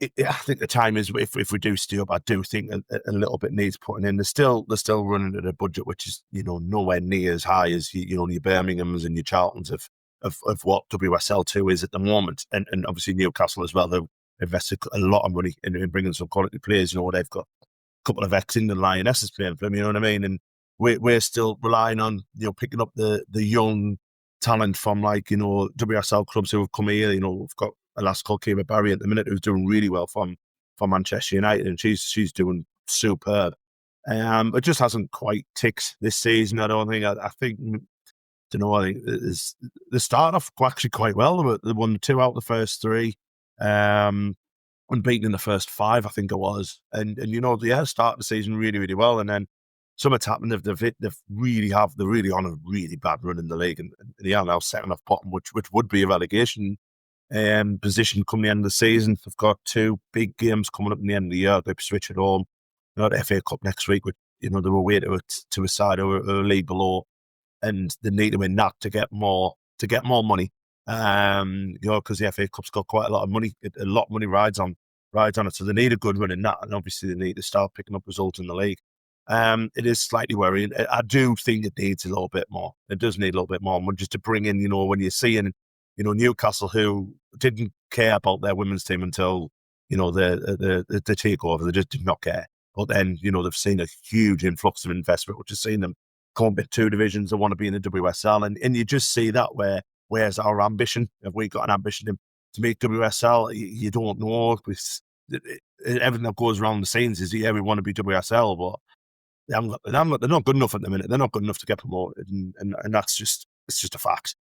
I think the time is, if we do stay up, I do think a little bit needs putting in. They're still running at a budget which is, nowhere near as high as, your Birminghams and your Charltons of what WSL2 is at the moment. And obviously Newcastle as well. They've invested a lot of money in bringing some quality players. They've got a couple of ex-England Lionesses playing for them, you know what I mean? And we're still relying on, picking up the young talent from WSL clubs who have come here. We've got a lass called Kira Barry at the minute who's doing really well from Manchester United, and she's doing superb. It just hasn't quite ticked this season. I don't think. I think they started off actually quite well. They won 2 out of the first 3, unbeaten in the first 5, I think it was. And started the season really, really well, and then something's happened. They're really on a really bad run in the league, and they are now second off bottom, which would be a relegation position come the end of the season. They've got 2 big games coming up in the end of the year. They switch at home. The FA Cup next week, which they were away to a side or a league below, and they need to win that to get more money. Because the FA Cup's got quite a lot of money. A lot of money rides on it, so they need a good run in that, and obviously they need to start picking up results in the league. It is slightly worrying. I do think it needs a little bit more. It does need a little bit more, just to bring in, when you're seeing, Newcastle, who didn't care about their women's team until, the takeover. They just did not care. But then, they've seen a huge influx of investment, which has seen them come up 2 divisions. They want to be in the WSL, and you just see that where's our ambition? Have we got an ambition to make WSL? You don't know. Everything that goes around the scenes is, we want to be WSL, but they're not good enough at the minute. They're not good enough to get promoted, and that's just a fact.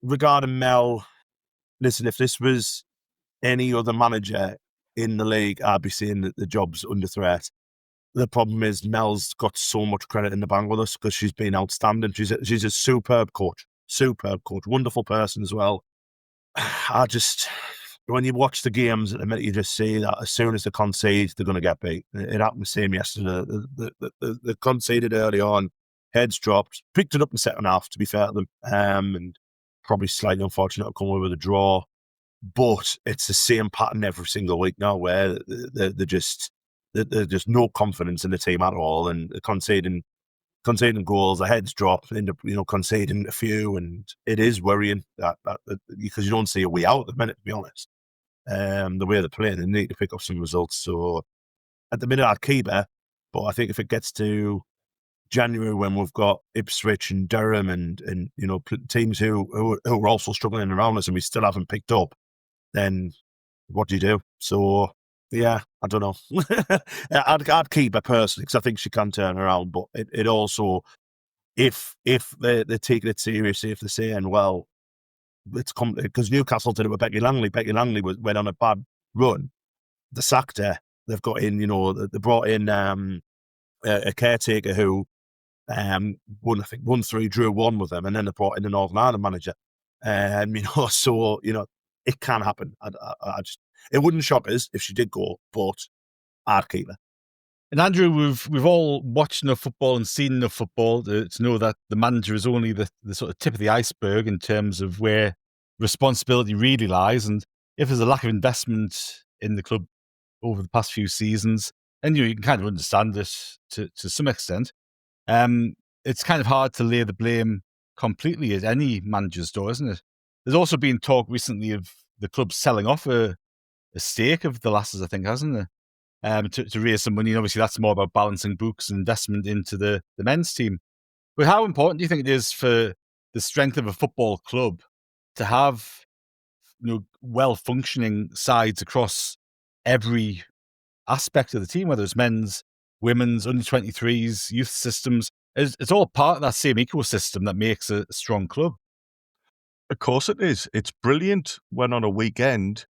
Regarding Mel, listen, if this was any other manager in the league, I'd be saying that the job's under threat. The problem is Mel's got so much credit in the bank with us because she's been outstanding. She's a superb coach, wonderful person as well. When you watch the games at the minute, you just see that as soon as they concede, they're going to get beat. It happened the same yesterday. They conceded early on, heads dropped, picked it up in the second half, to be fair to them, and probably slightly unfortunate to come away with a draw. But it's the same pattern every single week now, where there's just no confidence in the team at all, and conceding goals, the heads drop, end up conceding a few, and it is worrying that because you don't see a way out at the minute, to be honest. The way they're playing, they need to pick up some results. So at the minute, I'd keep her, but I think if it gets to January, when we've got Ipswich and Durham and teams who are also struggling around us, and we still haven't picked up, then what do you do? So yeah, I don't know. I'd keep her personally because I think she can turn around. But it also, if they're taking it seriously, if they're saying, well, it's because Newcastle did it with Becky Langley. Becky Langley went on a bad run. They sacked her. They've got in, they brought in a caretaker who won 3, drew 1 with them, and then they brought in the Northern Ireland manager. So it can happen. It wouldn't shock us if she did go, but I'd keep her. And Andrew, we've all watched enough football and seen enough football to know that the manager is only the sort of tip of the iceberg in terms of where responsibility really lies. And if there's a lack of investment in the club over the past few seasons, then you can kind of understand it to some extent. It's kind of hard to lay the blame completely at any manager's door, isn't it? There's also been talk recently of the club selling off a stake of the lasses, I think, hasn't there? To raise some money. And obviously, that's more about balancing books and investment into the men's team. But how important do you think it is for the strength of a football club to have well-functioning sides across every aspect of the team, whether it's men's, women's, under-23s, youth systems? It's all part of that same ecosystem that makes a strong club. Of course it is. It's brilliant when on a weekend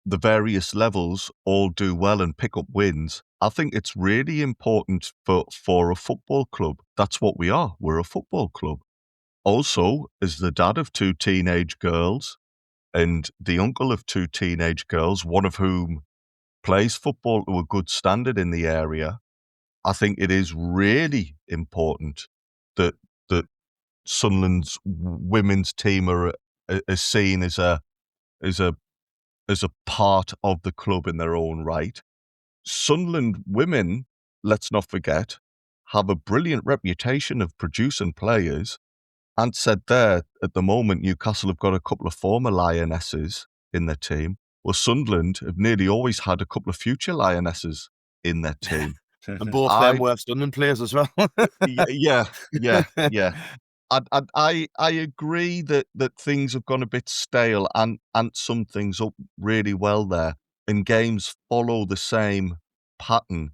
the various levels all do well and pick up wins, I think it's really important for a football club. That's what we are. We're a football club. Also, as the dad of 2 teenage girls and the uncle of 2 teenage girls, one of whom plays football to a good standard in the area, I think it is really important that Sunderland's women's team are seen as a part of the club in their own right. Sunderland women, let's not forget, have a brilliant reputation of producing players. And said there, at the moment, Newcastle have got a couple of former Lionesses in their team. Well, Sunderland have nearly always had a couple of future Lionesses in their team. And both them were Sunderland players as well. Yeah. I agree that things have gone a bit stale and some things up really well there. And games follow the same pattern.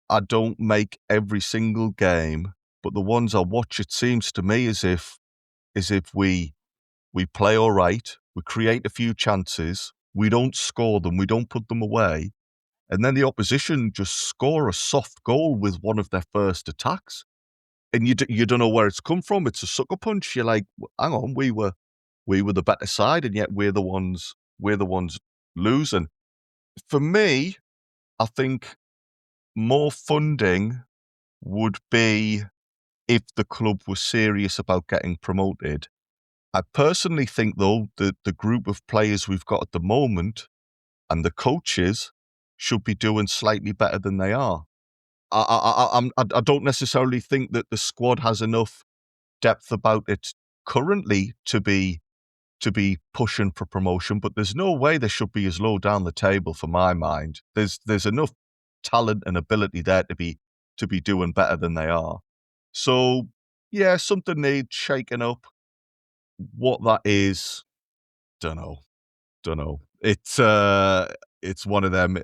I don't make every single game, but the ones I watch, it seems to me as if we play all right, we create a few chances, we don't score them, we don't put them away, and then the opposition just score a soft goal with one of their first attacks, and you don't know where it's come from. It's a sucker punch. You're like, hang on, we were the better side, and yet we're the ones losing. For me, I think more funding would be if the club was serious about getting promoted. I personally think, though, that the group of players we've got at the moment and the coaches should be doing slightly better than they are. I don't necessarily think that the squad has enough depth about it currently to be pushing for promotion, but there's no way they should be as low down the table for my mind. There's enough talent and ability there to be doing better than they are. So yeah, something needs shaking up. What that is, don't know. It's one of them.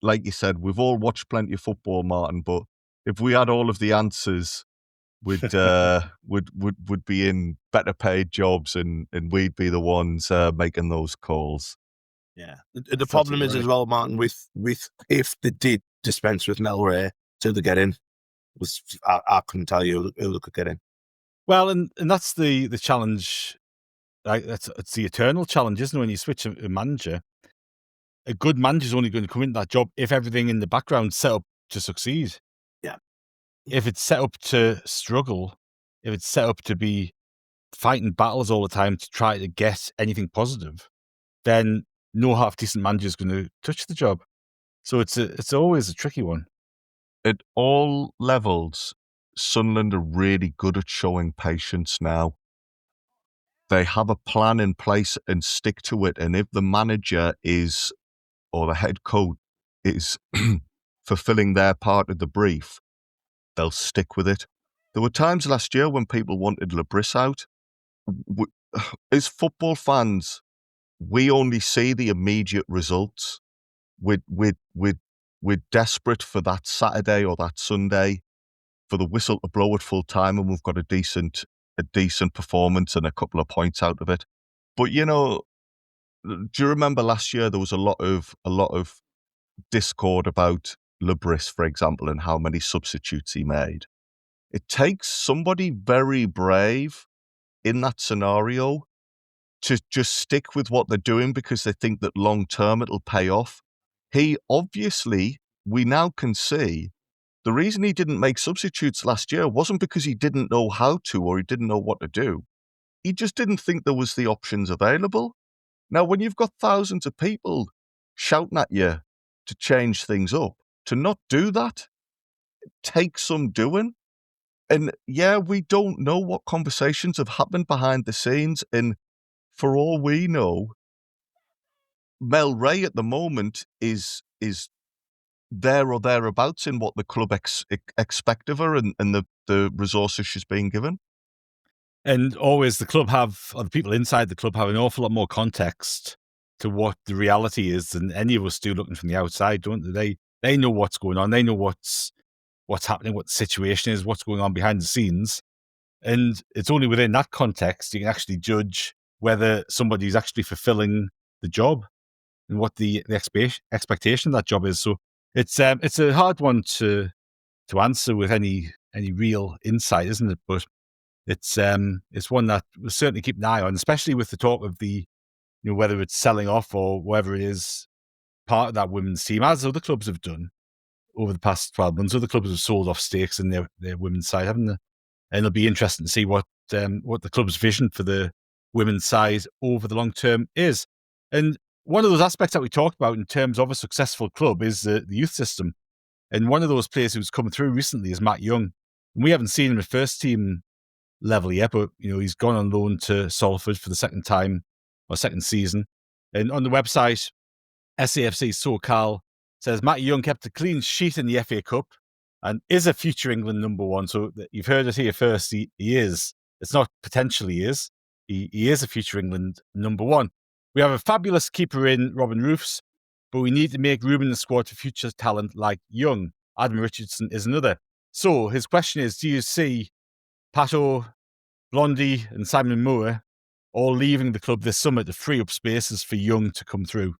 Like you said, we've all watched plenty of football, Martin, but if we had all of the answers, we'd be in better paid jobs and we'd be the ones making those calls. Yeah. The problem is as well, Martin, with if they did dispense with Mel Reay till they get in, I couldn't tell you who they could get in. Well, and that's the challenge. Like it's the eternal challenge, isn't it? When you switch a manager, a good manager is only going to come into that job if everything in the background set up to succeed. Yeah. If it's set up to struggle, if it's set up to be fighting battles all the time to try to get anything positive, then no half decent manager is going to touch the job. So it's always a tricky one. At all levels, Sunderland are really good at showing patience now. They have a plan in place and stick to it. And if the manager or the head coach is fulfilling their part of the brief, they'll stick with it. There were times last year when people wanted Labris out. As football fans, we only see the immediate results. We're desperate for that Saturday or that Sunday for the whistle to blow at full time, and we've got a decent performance and a couple of points out of it. But do you remember last year there was a lot of discord about Labris, for example, and how many substitutes he made? It takes somebody very brave in that scenario to just stick with what they're doing because they think that long term it'll pay off. He obviously, we now can see, the reason he didn't make substitutes last year wasn't because he didn't know how to or he didn't know what to do. He just didn't think there was the options available. Now, when you've got thousands of people shouting at you to change things up, to not do that, it takes some doing. And yeah, we don't know what conversations have happened behind the scenes. And for all we know, Mel Reay at the moment is there or thereabouts in what the club expect of her and the resources she's being given. And always the people inside the club have an awful lot more context to what the reality is than any of us do looking from the outside, don't they? They know what's going on. They know what's happening, what the situation is, what's going on behind the scenes. And it's only within that context you can actually judge whether somebody's actually fulfilling the job. and what the expectation of that job is. So it's a hard one to answer with any real insight, isn't it? But it's one that we'll certainly keep an eye on, especially with the talk of the, whether it's selling off or whatever it is, part of that women's team, as other clubs have done over the past 12 months. Other clubs have sold off stakes in their women's side, haven't they? And it'll be interesting to see what the club's vision for the women's side over the long term is. And one of those aspects that we talked about in terms of a successful club is the youth system. And one of those players who's come through recently is Matty Young. And we haven't seen him at first team level yet, but he's gone on loan to Salford for the second season. And on the website, SAFC SoCal says Matty Young kept a clean sheet in the FA Cup and is a future England number one. So you've heard it here first. He is. It's not potentially is. He is a future England number one. We have a fabulous keeper in Robin Roofs, but we need to make room in the squad for future talent like Young. Adam Richardson is another. So his question is, do you see Pato, Blondie and Simon Moore all leaving the club this summer to free up spaces for Young to come through?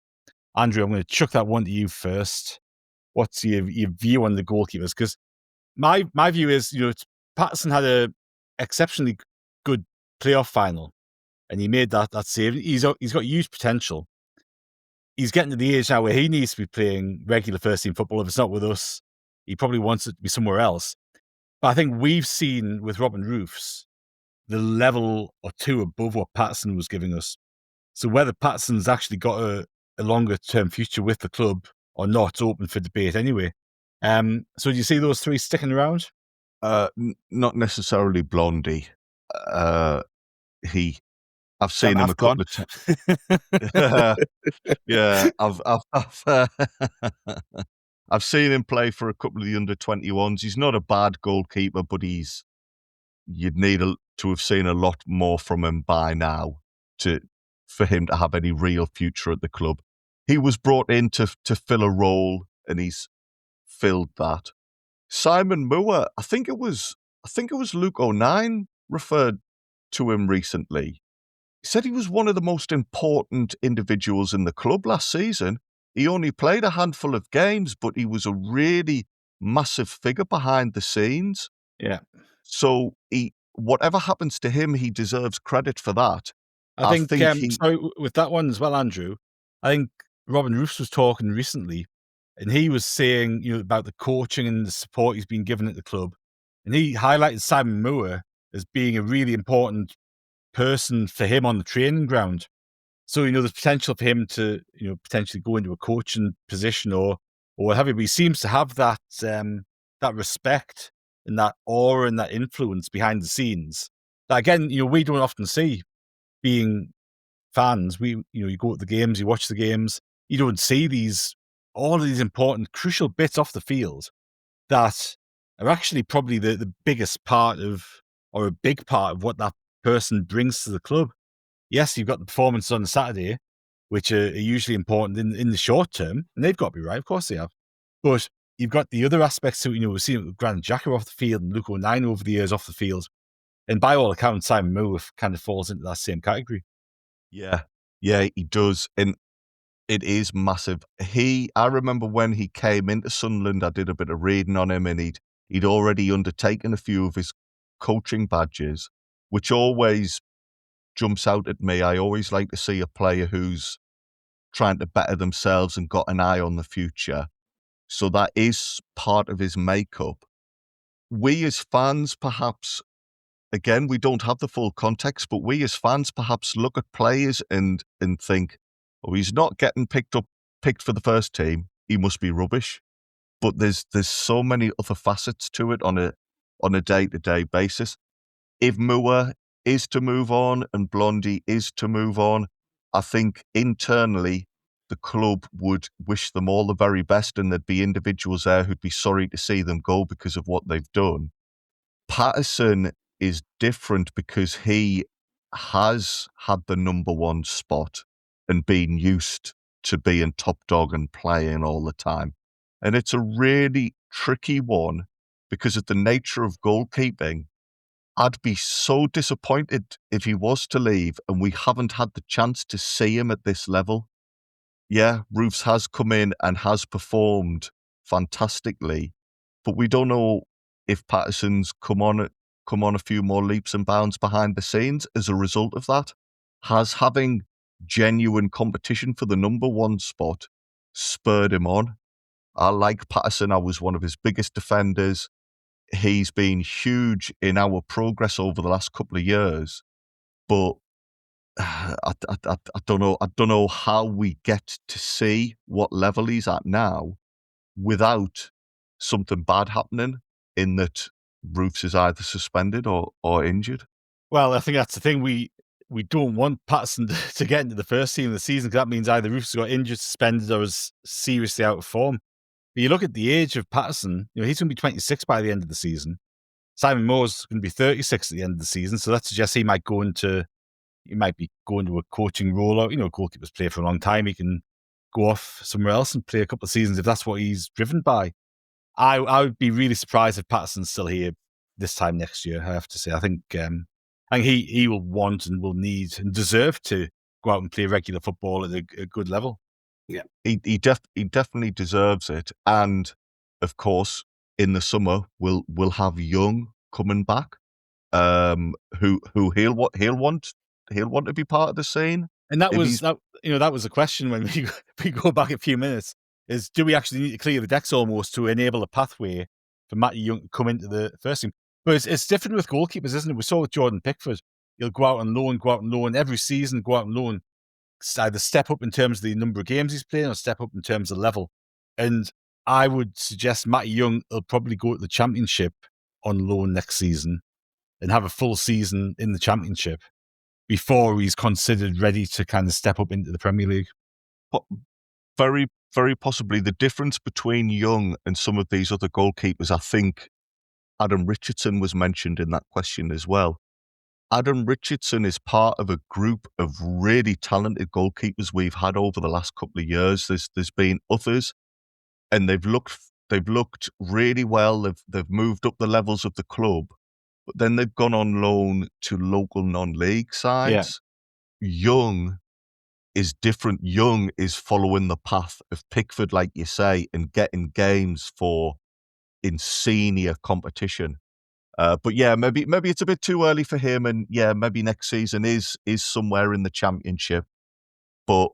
Andrew, I'm going to chuck that one to you first. What's your view on the goalkeepers? Because my view is, Patterson had a exceptionally good playoff final, and he made that save. He's got huge potential. He's getting to the age now where he needs to be playing regular first team football. If it's not with us, he probably wants it to be somewhere else. But I think we've seen with Robin Roofs the level or two above what Patterson was giving us. So whether Patterson's actually got a longer term future with the club or not, open for debate anyway. So do you see those three sticking around? Not necessarily Blondie. I've seen him a couple of times. Yeah, I've seen him play for a couple of the under-21s. He's not a bad goalkeeper, but you'd need to have seen a lot more from him by now for him to have any real future at the club. He was brought in to fill a role, and he's filled that. Simon Moore, I think it was Luke O'Nien referred to him recently. He said he was one of the most important individuals in the club last season. He only played a handful of games, but he was a really massive figure behind the scenes. Yeah. So whatever happens to him, he deserves credit for that. I think with that one as well, Andrew, I think Robin Roofs was talking recently, and he was saying, about the coaching and the support he's been given at the club. And he highlighted Simon Moore as being a really important person for him on the training ground. So, there's potential for him to, potentially go into a coaching position or what have you. But he seems to have that respect and that aura and that influence behind the scenes that, again, we don't often see. Being fans, you go to the games, you watch the games, you don't see all of these important, crucial bits off the field that are actually probably the biggest part of, or a big part of what that person brings to the club. Yes, you've got the performances on the Saturday, which are usually important in the short term, and they've got to be right, of course they have. But you've got the other aspects too. We've seen it with Grant Xhaka off the field and Luke O'Nien over the years off the field. And by all accounts, Simon Moore kind of falls into that same category. Yeah, he does. And it is massive. I remember when he came into Sunderland, I did a bit of reading on him, and he'd already undertaken a few of his coaching badges, which always jumps out at me. I always like to see a player who's trying to better themselves and got an eye on the future. So that is part of his makeup. We as fans, perhaps, again, we don't have the full context, but we as fans perhaps look at players and think, oh, he's not getting picked for the first team. He must be rubbish. But there's so many other facets to it on a day-to-day basis. If Moore is to move on and Blondie is to move on, I think internally the club would wish them all the very best, and there'd be individuals there who'd be sorry to see them go because of what they've done. Patterson is different because he has had the number one spot and been used to being top dog and playing all the time. And it's a really tricky one because of the nature of goalkeeping. I'd be so disappointed if he was to leave and we haven't had the chance to see him at this level. Roofs has come in and has performed fantastically, but we don't know if Patterson's come on a few more leaps and bounds behind the scenes as a result of that. Has having genuine competition for the number one spot spurred him on? I like Patterson. I was one of his biggest defenders. He's been huge in our progress over the last couple of years, but I don't know. I don't know how we get to see what level he's at now without something bad happening, in that Roofs is either suspended or injured. Well, I think that's the thing. We don't want Patterson to get into the first team of the season, because that means either Roofs got injured, suspended, or is seriously out of form. But you look at the age of Patterson, he's going to be 26 by the end of the season. Simon Moore's going to be 36 at the end of the season, so that suggests he might be going to a coaching role. Or, goalkeepers play for a long time. He can go off somewhere else and play a couple of seasons if that's what he's driven by. I would be really surprised if Patterson's still here this time next year, I have to say. I think he will want and will need and deserve to go out and play regular football at a good level. Yeah, he definitely deserves it. And of course, in the summer, we'll have Young coming back, who he'll want to be part of the scene. And that was a question when we go back a few minutes, is do we actually need to clear the decks almost to enable a pathway for Matty Young to come into the first team? But it's different with goalkeepers, isn't it? We saw with Jordan Pickford. He'll go out on loan every season, go out on loan, either step up in terms of the number of games he's playing or step up in terms of level. And I would suggest Matty Young will probably go to the Championship on loan next season and have a full season in the Championship before he's considered ready to kind of step up into the Premier League. Very, very possibly. The difference between Young and some of these other goalkeepers, I think Adam Richardson was mentioned in that question as well. Adam Richardson is part of a group of really talented goalkeepers we've had over the last couple of years. There's been others, and they've looked really well. They've moved up the levels of the club, but then they've gone on loan to local non-league sides. Yeah. Young is different. Young is following the path of Pickford, like you say, and getting games in senior competition. But yeah, maybe it's a bit too early for him, and yeah, maybe next season is somewhere in the Championship. But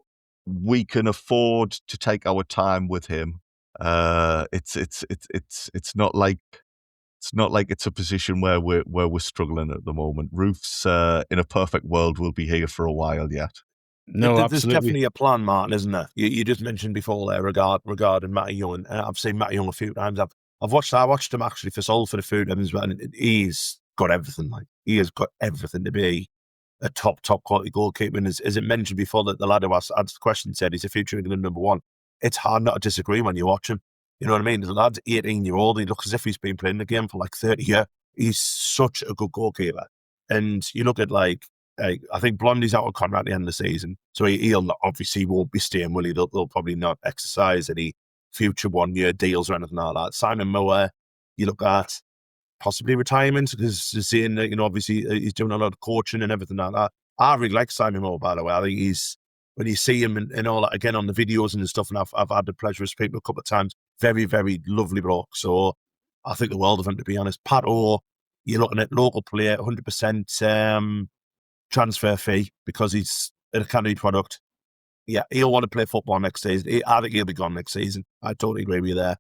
we can afford to take our time with him. It's not like it's a position where we're struggling at the moment. Roofs, in a perfect world, will be here for a while yet. No, there's absolutely. Definitely a plan, Martin, isn't there? You just mentioned before there regarding Matty Young, and I've seen Matty Young a few times. I watched him actually for Salford a few times, and he's got everything. Like, he has got everything to be a top quality goalkeeper. And as it mentioned before, that the lad who asked the question said he's a future England number one. It's hard not to disagree when you watch him. You know what I mean? The lad's 18-year-old. He looks as if he's been playing the game for like 30 years. He's such a good goalkeeper. And you look at I think Blondie's out of contract at the end of the season, so he'll obviously won't be staying, will he? They'll probably not exercise any future 1-year deals or anything like that. Simon Moore, you look at possibly retirement, because seeing that, obviously he's doing a lot of coaching and everything like that. I really like Simon Moore, by the way. I think when you see him and all that again on the videos and stuff, and I've had the pleasure of speaking a couple of times, very, very lovely bloke. So I think the world of him, to be honest. Pat Orr, you're looking at local player, 100% transfer fee, because he's an academy product. Yeah, he'll want to play football next season. I think he'll be gone next season. I totally agree with you there.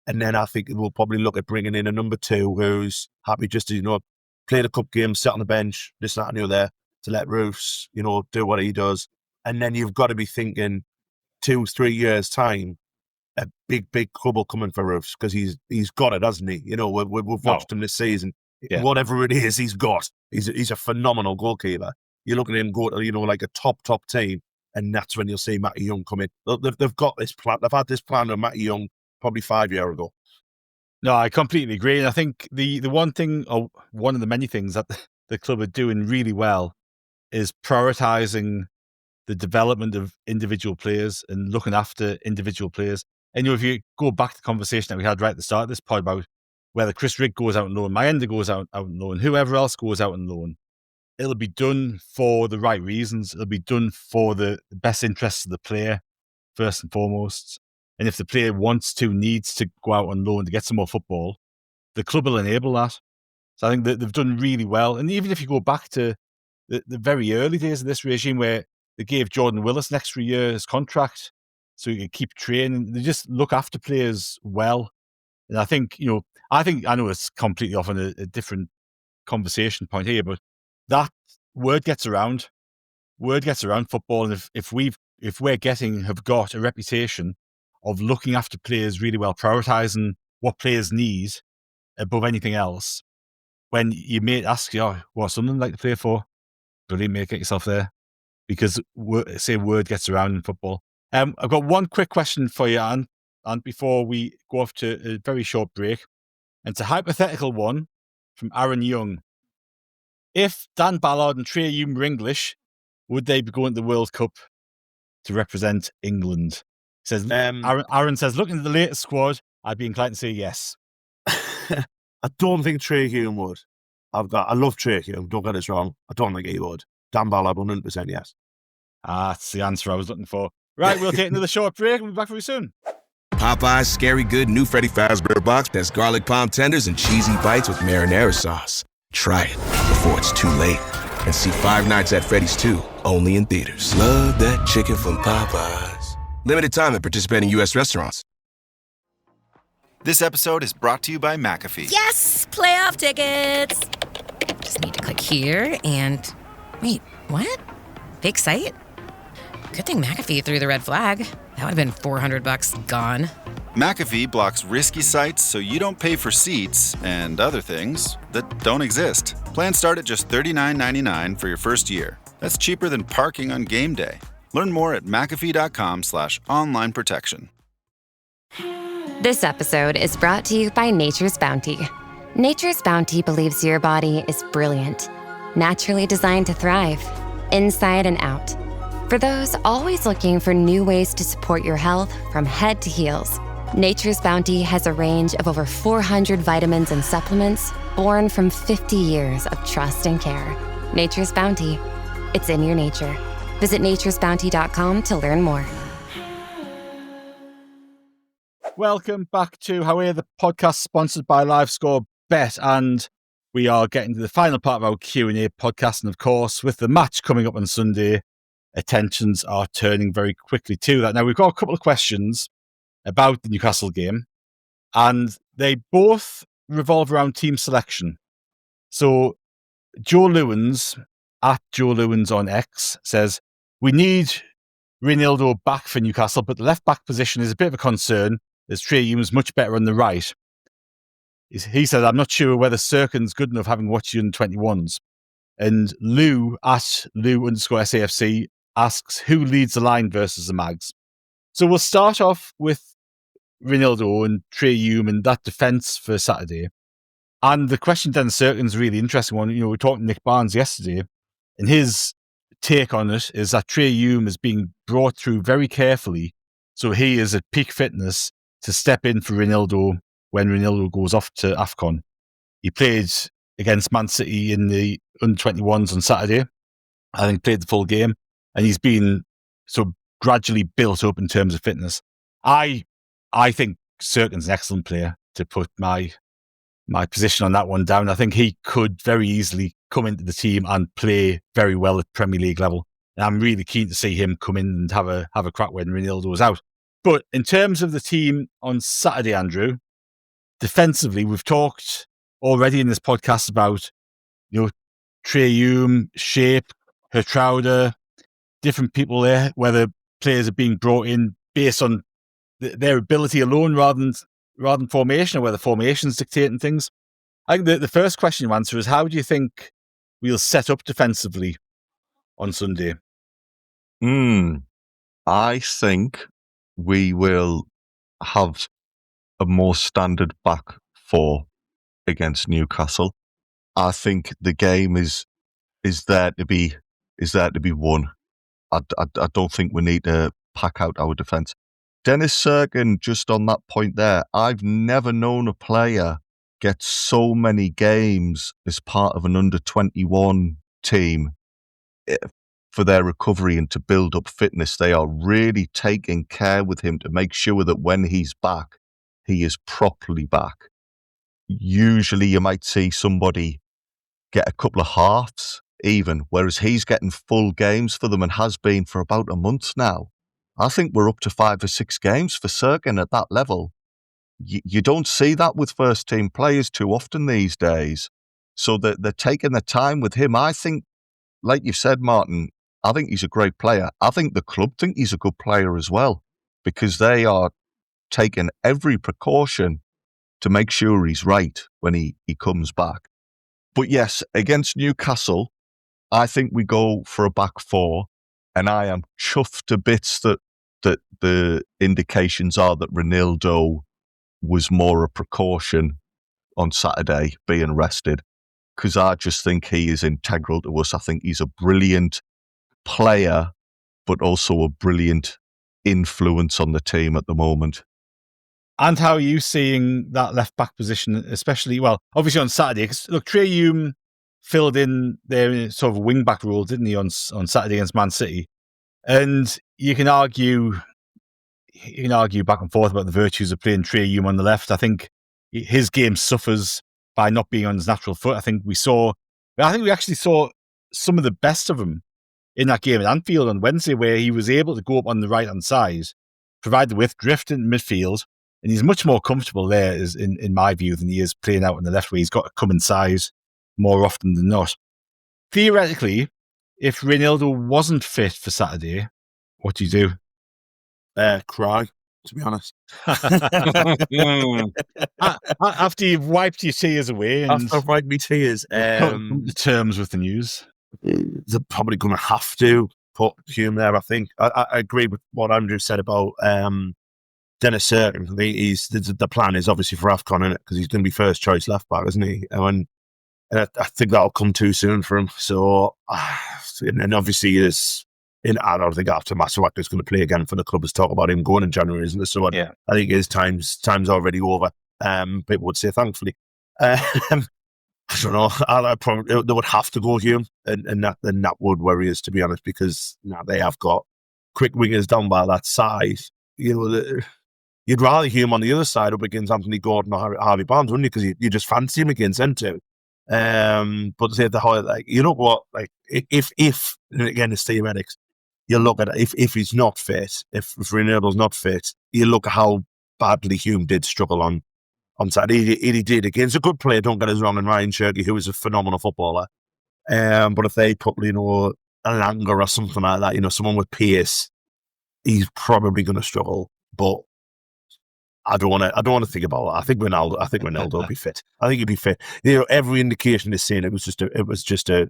And then I think we'll probably look at bringing in a number 2 who's happy just to, play the cup game, sit on the bench, this, that, and the other, to let Roofs, do what he does. And then you've got to be thinking 2-3 years' time, a big trouble coming for Roofs, because he's got it, hasn't he? We've watched him this season. Yeah. Whatever it is he's got, he's a phenomenal goalkeeper. You're looking at him go to, like a top team, and that's when you'll see Matty Young come in. They've got this plan. They've had this plan with Matty Young probably 5 years ago. No, I completely agree. And I think the one thing, or one of the many things that the club are doing really well, is prioritising the development of individual players and looking after individual players. And if you go back to the conversation that we had right at the start of this pod about whether Chris Rigg goes out on loan, Mayenda goes out on loan, whoever else goes out on loan, it'll be done for the right reasons. It'll be done for the best interests of the player. first and foremost. And if the player needs to go out on loan to get some more football, the club will enable that. So I think that they've done really well. And even if you go back to the very early days of this regime where they gave Jordan Willis an extra year's contract so he could keep training, they just look after players well. And I think, I know it's completely off on a different conversation point here, but that word gets around football. And if we've have got a reputation of looking after players really well, prioritising what players need above anything else, when your mate asks you, what's something like to play for? Brilliant, mate, get yourself there. Because word gets around in football. I've got one quick question for you, Anne, and before we go off to a very short break. And it's a hypothetical one from Aaron Young. If Dan Ballard and Trai Hume were English, would they be going to the World Cup to represent England? He says, Aaron says, looking at the latest squad, I'd be inclined to say yes. I don't think Trai Hume would. I love Trai Hume, don't get us wrong. I don't think he would. Dan Ballard, 100% yes. That's the answer I was looking for. Right, we'll take another short break. We'll be back very soon. Popeye's Scary Good new Freddy Fazbear Box has garlic palm tenders and cheesy bites with marinara sauce. Try it before it's too late. And see Five Nights at Freddy's 2, only in theaters. Love that chicken from Popeyes. Limited time at participating U.S. restaurants. This episode is brought to you by McAfee. Yes! Playoff tickets! Just need to click here and... Wait, what? Fake site? Good thing McAfee threw the red flag. That would have been $400 gone. McAfee blocks risky sites so you don't pay for seats and other things that don't exist. Plans start at just $39.99 for your first year. That's cheaper than parking on game day. Learn more at McAfee.com/online protection. This episode is brought to you by Nature's Bounty. Nature's Bounty believes your body is brilliant, naturally designed to thrive, inside and out. For those always looking for new ways to support your health from head to heels, Nature's Bounty has a range of over 400 vitamins and supplements born from 50 years of trust and care. Nature's Bounty. It's in your nature. Visit naturesbounty.com to learn more. Welcome back to However, the podcast sponsored by LiveScore Bet, and we are getting to the final part of our Q&A podcast. And of course, with the match coming up on Sunday, attentions are turning very quickly to that. Now, we've got a couple of questions about the Newcastle game, and they both revolve around team selection. So, Joe Lewins, at Joe Lewins on X, says, we need Reinildo back for Newcastle, but the left-back position is a bit of a concern, as Trai Hume is much better on the right. He said, I'm not sure whether Serkin's good enough, having watched you in 21s. And Lou, at Lou_SAFC, asks, who leads the line versus the Mags? So we'll start off with Reinildo and Trai Hume and that defence for Saturday. And the question then, Serkin's a really interesting one. We were talking to Nick Barnes yesterday, and his take on it is that Trai Hume is being brought through very carefully, so he is at peak fitness to step in for Reinildo when Reinildo goes off to AFCON. He played against Man City in the under-21s on Saturday. I think played the full game, and he's been sort of gradually built up in terms of fitness. I think Serkin's an excellent player, to put my position on that one down. I think he could very easily come into the team and play very well at Premier League level. And I'm really keen to see him come in and have a crack when Reinildo is out. But in terms of the team on Saturday, Andrew, defensively, we've talked already in this podcast about, Trai Hume, Shape, Geertuida, different people there, whether players are being brought in based on their ability alone rather than formation, or whether formation's dictating things. I think the first question to answer is, how do you think we'll set up defensively on Sunday? I think we will have a more standard back four against Newcastle. I think the game is there to be won. I don't think we need to pack out our defence. Dennis Serkin, just on that point there, I've never known a player get so many games as part of an under-21 team for their recovery and to build up fitness. They are really taking care with him to make sure that when he's back, he is properly back. Usually you might see somebody get a couple of halves even, whereas he's getting full games for them and has been for about a month now. I think we're up to 5 or 6 games for Serkin at that level. You don't see that with first team players too often these days. So they're taking their time with him. I think, like you said, Martin, I think he's a great player. I think the club think he's a good player as well, because they are taking every precaution to make sure he's right when he comes back. But yes, against Newcastle, I think we go for a back four, and I am chuffed to bits that the indications are that Ronaldo was more a precaution on Saturday being rested, because I just think he is integral to us. I think he's a brilliant player, but also a brilliant influence on the team at the moment. And how are you seeing that left back position, especially, well, obviously on Saturday? Because look, Trai Hume filled in their sort of wing back role, didn't he, on Saturday against Man City? And you can argue back and forth about the virtues of playing Trai Hume on the left. I think his game suffers by not being on his natural foot. I think we actually saw some of the best of him in that game at Anfield on Wednesday, where he was able to go up on the right-hand side, provide the width, drift in midfield, and he's much more comfortable there, in my view, than he is playing out on the left, where he's got to come inside more often than not. Theoretically, if Ronaldo wasn't fit for Saturday, what do you do? Cry, to be honest. After you've wiped your tears away. And After I've wiped my tears. Come to terms with the news. They're probably going to have to put Hume there, I think. I agree with what Andrew said about Dennis Serkin. I think the plan is obviously for AFCON, isn't it? Because he's going to be first choice left back, isn't he? And I think that'll come too soon for him. So, and obviously I don't think after Masuaku is going to play again for the club. Let's talk about him going in January, isn't it? So I think his time's already over. People would say thankfully. I don't know. They would have to go Hume, and that would worry us, to be honest, because they have got quick wingers down by that side. You'd rather Hume on the other side up against Anthony Gordon or Harvey Barnes, wouldn't you? Because you just fancy him against them two. But say the whole, you know what, if and again it's theoretics, you look at it, if he's not fit, if Ronaldo's not fit, you look at how badly Hume did struggle on Saturday. He did against a good player, don't get us wrong, and Ryan Cherky, who is a phenomenal footballer. But if they put, an Adingra or something like that, someone with pace, he's probably going to struggle. But I don't want to think about that. I think Ronaldo will be fit. I think he'd be fit. Every indication is saying it was just a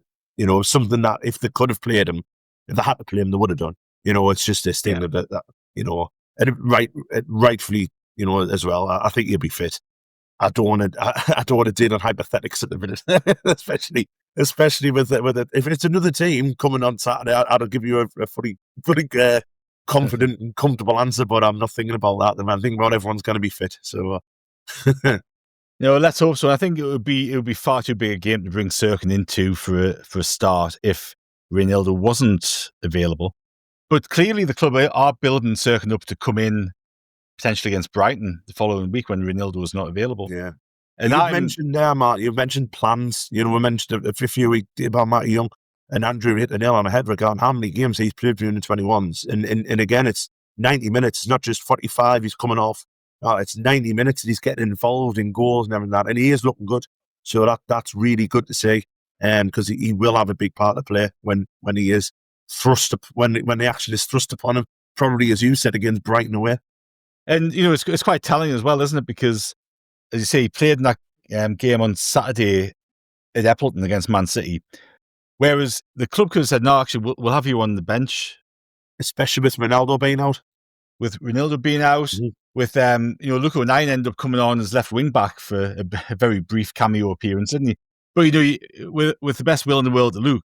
something that if they could have played him, if they had to play him, they would have done. It's just this thing that and rightfully, as well. I think he'll be fit. I don't want to deal on hypothetics at the minute, especially with it. If it's another team coming on Saturday, I'll give you a fully confident and comfortable answer, but I'm not thinking about that. I'm thinking about everyone's going to be fit. So, let's hope so. I think it would be far too big a game to bring Serkin into for a start if Ronaldo wasn't available. But clearly, the club are building Serkin up to come in potentially against Brighton the following week when Ronaldo was not available. Yeah, and you mentioned there, Mark. You mentioned plans. We mentioned a few weeks about Matty Young. And Andrew hit the nail on the head regarding how many games he's played during the 21s. And again, it's 90 minutes. It's not just 45 he's coming off. It's 90 minutes that he's getting involved in goals and everything like that. And he is looking good. So that's really good to see. Because he will have a big part to play when he is thrust up, when the action is thrust upon him, probably, as you said, against Brighton away. And, it's quite telling as well, isn't it? Because, as you say, he played in that game on Saturday at Appleton against Man City. Whereas the club could have said, no, actually, we'll have you on the bench. Especially with Ronaldo being out. With Luka Onine ended up coming on as left wing back for a very brief cameo appearance, didn't he? But, with the best will in the world to Luke,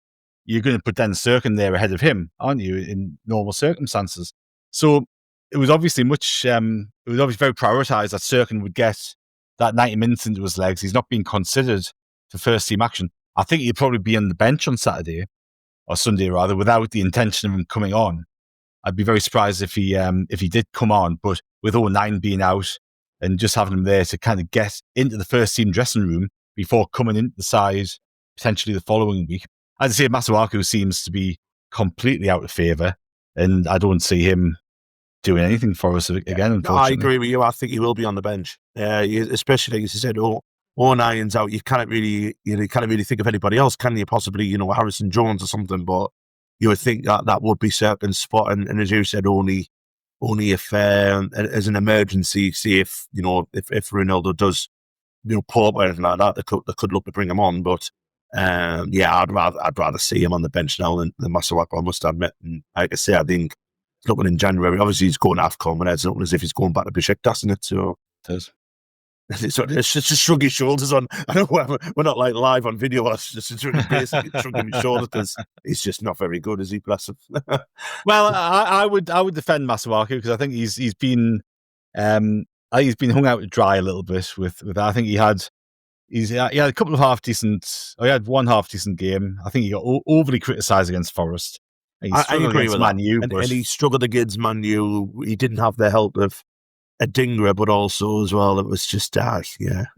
you're going to put Dennis Serkin there ahead of him, aren't you, in normal circumstances? So it was obviously very prioritised that Serkin would get that 90 minutes into his legs. He's not being considered for first team action. I think he'd probably be on the bench on Saturday. or Sunday rather, without the intention of him coming on. I'd be very surprised if he did come on, but with 09 being out and just having him there to kind of get into the first team dressing room before coming into the side potentially the following week. As I say, Masuaku seems to be completely out of favour, and I don't see him doing anything for us again, unfortunately. I agree with you. I think he will be on the bench. Especially, as you said, 09's out. You can't really think of anybody else, can you? Possibly, Harrison Jones or something, but you would think that would be Serkin's spot, and as you said, only if as an emergency, see if Ronaldo does pull up or anything like that, they could look to bring him on. But I'd rather see him on the bench now than Masuaku, I must admit. And like I say, I think looking in January, obviously he's going to AFCON, and it's looking as if he's going back to Besiktas, isn't it? So it is. It's just shrug his shoulders on. I know we're not like live on video. It's just basically shrugging his shoulders because he's just not very good, is he? Bless him. Well, I would defend Masuaku because I think he's been hung out to dry a little bit with. I think he had a couple of half decent. He had one half decent game. I think he got overly criticised against Forest. I agree with Man U, and he struggled against Man U. He didn't have the help of Adingra, but also as well, it was just it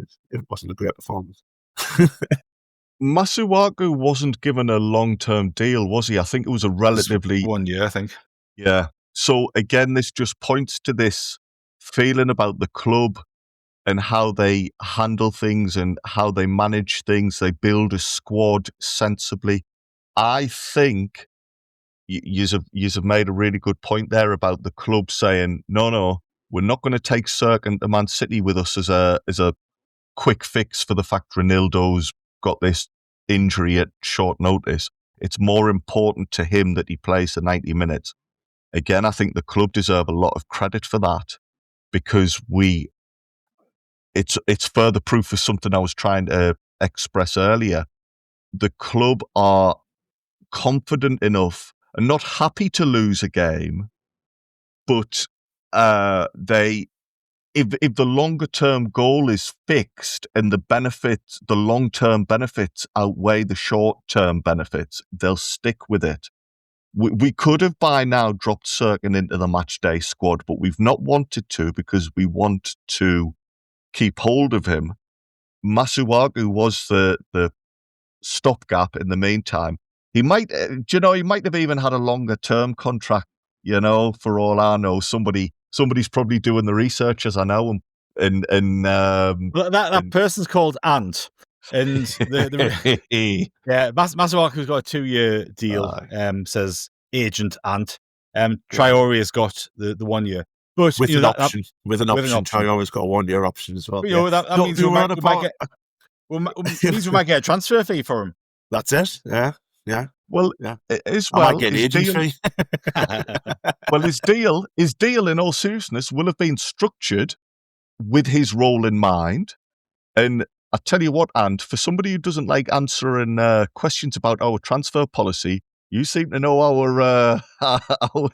wasn't a great performance. Masuaku wasn't given a long-term deal, was he? I think it was a relatively 1 year, I think. Yeah. So again, this just points to this feeling about the club and how they handle things and how they manage things. They build a squad sensibly. I think you have made a really good point there about the club saying, no, we're not going to take Serkin to Man City with us as a quick fix for the fact Ronaldo's got this injury at short notice. It's more important to him that he plays the 90 minutes. Again, I think the club deserve a lot of credit for that because it's further proof of something I was trying to express earlier. The club are confident enough and not happy to lose a game, but if the longer term goal is fixed and the long term benefits outweigh the short term benefits, they'll stick with it. We could have by now dropped Serkin into the match day squad, but we've not wanted to because we want to keep hold of him. Masuaku was the stopgap in the meantime. He might have even had a longer term contract. For all I know, somebody's probably doing the research, as I know, and that person's called Ant, and Masuaku's got a 2-year deal. Says Agent Ant. Traore has got the 1 year, but with an option. Traore's got a 1 year option as well. That means we might get a transfer fee for him. That's it. Yeah. Well, as well, I might get an agent fee. Well, his deal, in all seriousness, will have been structured with his role in mind. And I tell you what, and for somebody who doesn't like answering questions about our transfer policy, you seem to know our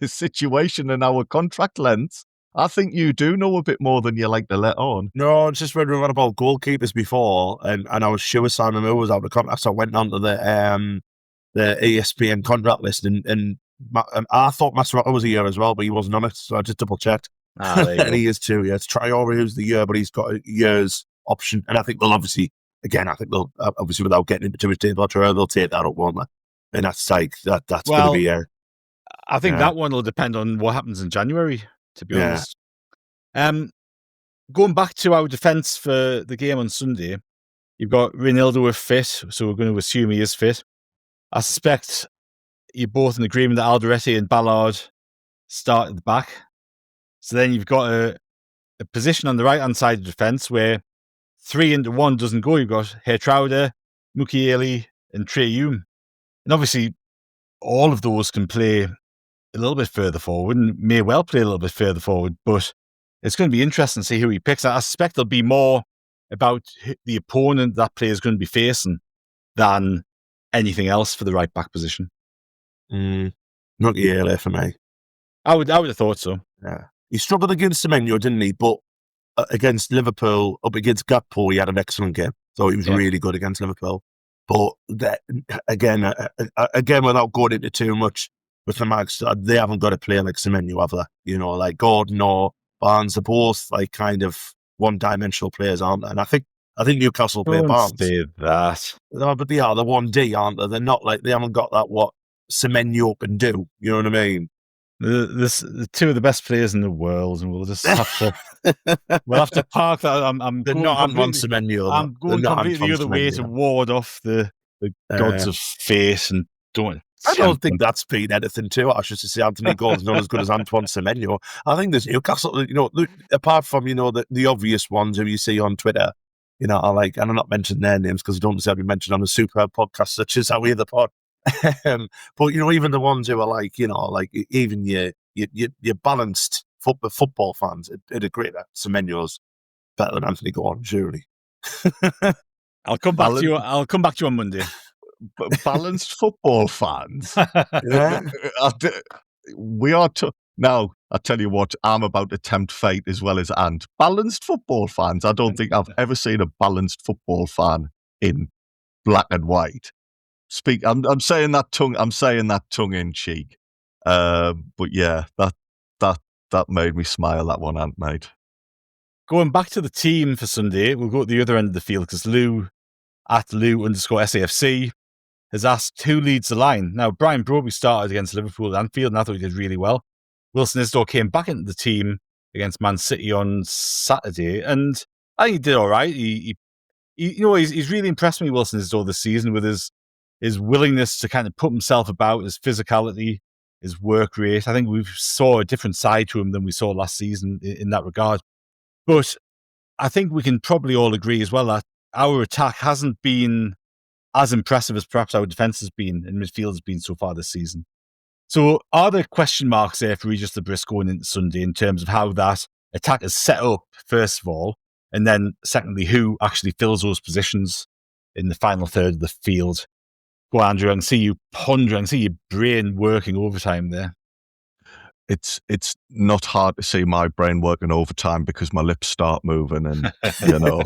situation and our contract lengths. I think you do know a bit more than you like to let on. No, it's just when we were on about goalkeepers before, and I was sure Simon Moore was out of contract, so I went on to the ESPN contract list, and I thought Masuaku was a year as well, but he wasn't on it, so I just double checked. And he is too. Yeah, it's Traore who's the year, but he's got a year's option, and I think they'll obviously without getting into too much detail, they'll take that up, won't they? And that's going to be. I think that one will depend on what happens in January. To be honest, going back to our defence for the game on Sunday, you've got Ronaldo fit, so we're going to assume he is fit. I suspect you're both in agreement that Alderete and Ballard start at the back. So then you've got a position on the right-hand side of the defence where 3 into 1 doesn't go. You've got Geertuida, Mukiele and Trai Hume. And obviously, all of those can play a little bit further forward and may well play a little bit further forward, but it's going to be interesting to see who he picks. I suspect there'll be more about the opponent that player is going to be facing than anything else for the right back position. Mukiele for me. I would have thought so. Yeah, he struggled against Semenyo, didn't he? But against Liverpool, up against Gakpo, he had an excellent game. So he was really good against Liverpool. But again, without going into too much with the Mags, they haven't got a player like Semenyo, have they? You know, like Gordon or Barnes are both like kind of one-dimensional players, aren't they? And I think Newcastle play Barnes. Don't say that. No, but they are the 1D, aren't they? They're not like, they haven't got that what Semenyo can do. You know what I mean? The two of the best players in the world, and we'll just have to park that. I'm They're not Antoine Semenyo. I'm going completely the other way to ward off the gods of fate and don't. I don't think that's been anything too harsh just to say Anthony Gordon's not as good as Antoine Semenyo. I think there's Newcastle, you know, apart from, you know, the obvious ones who you see on Twitter, you know, are like, and I'm not mentioning their names because I don't deserve to be mentioned on a superb podcast such as How We the Pod. But, you know, even the ones who are like, you know, like even your balanced football fans, it'd agree that Semenyo's better than Anthony Gordon, surely. I'll come back to you on Monday. Balanced football fans. Yeah. We are now. I tell you what, I'm about to tempt fate as well as Ant. Balanced football fans. I don't think I've ever seen a balanced football fan in black and white. I'm saying that tongue in cheek. But yeah, that made me smile. That one, Ant, mate. Going back to the team for Sunday, we'll go at the other end of the field because Lou @Lou_SAFC has asked who leads the line. Now, Brian Broby started against Liverpool at Anfield, and I thought he did really well. Wilson Isdor came back into the team against Man City on Saturday, and I think he did all right. He's really impressed me, Wilson Isdor, this season with his willingness to kind of put himself about, his physicality, his work rate. I think we saw a different side to him than we saw last season in that regard. But I think we can probably all agree as well that our attack hasn't been as impressive as perhaps our defence has been and midfield has been so far this season. So are there question marks there for Regis the Brisk going into Sunday in terms of how that attack is set up, first of all, and then secondly, who actually fills those positions in the final third of the field? Go on, Andrew, I can see you pondering, I can see your brain working overtime there. It's not hard to see my brain working overtime because my lips start moving and, you know.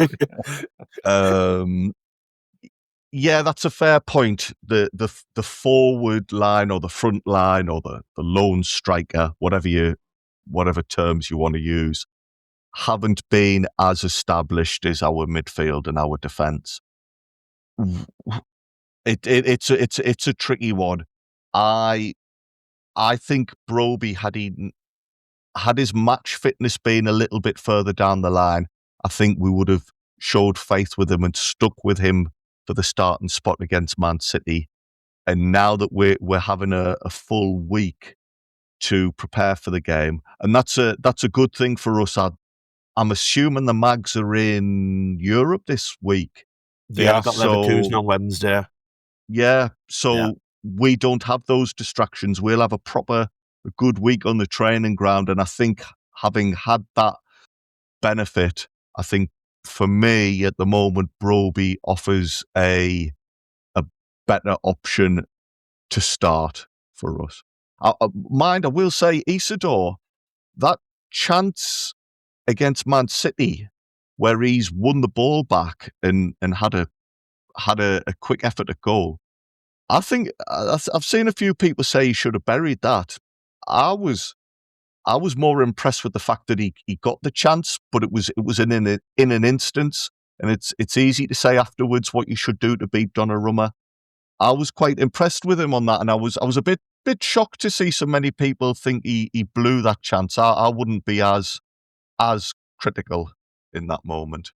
Yeah, that's a fair point. The forward line or the front line or the lone striker, whatever terms you want to use, haven't been as established as our midfield and our defence. It's a tricky one. I think Broby had his match fitness been a little bit further down the line, I think we would have showed faith with him and stuck with him for the starting spot against Man City. And now that we're having a full week to prepare for the game, and that's a good thing for us. I'm assuming the Mags are in Europe this week. Yeah, I've got Leverkusen on Wednesday. Yeah, so we don't have those distractions. We'll have a good week on the training ground, and I think having had that benefit, I think for me at the moment, Broby offers a better option to start for us. I will say, Isidore, that chance against Man City where he's won the ball back and had a quick effort at goal. I think I've seen a few people say he should have buried that. I was more impressed with the fact that he got the chance, but it was in an instance, and it's easy to say afterwards what you should do to beat Donnarumma. I was quite impressed with him on that, and I was a bit shocked to see so many people think he blew that chance. I wouldn't be as critical in that moment.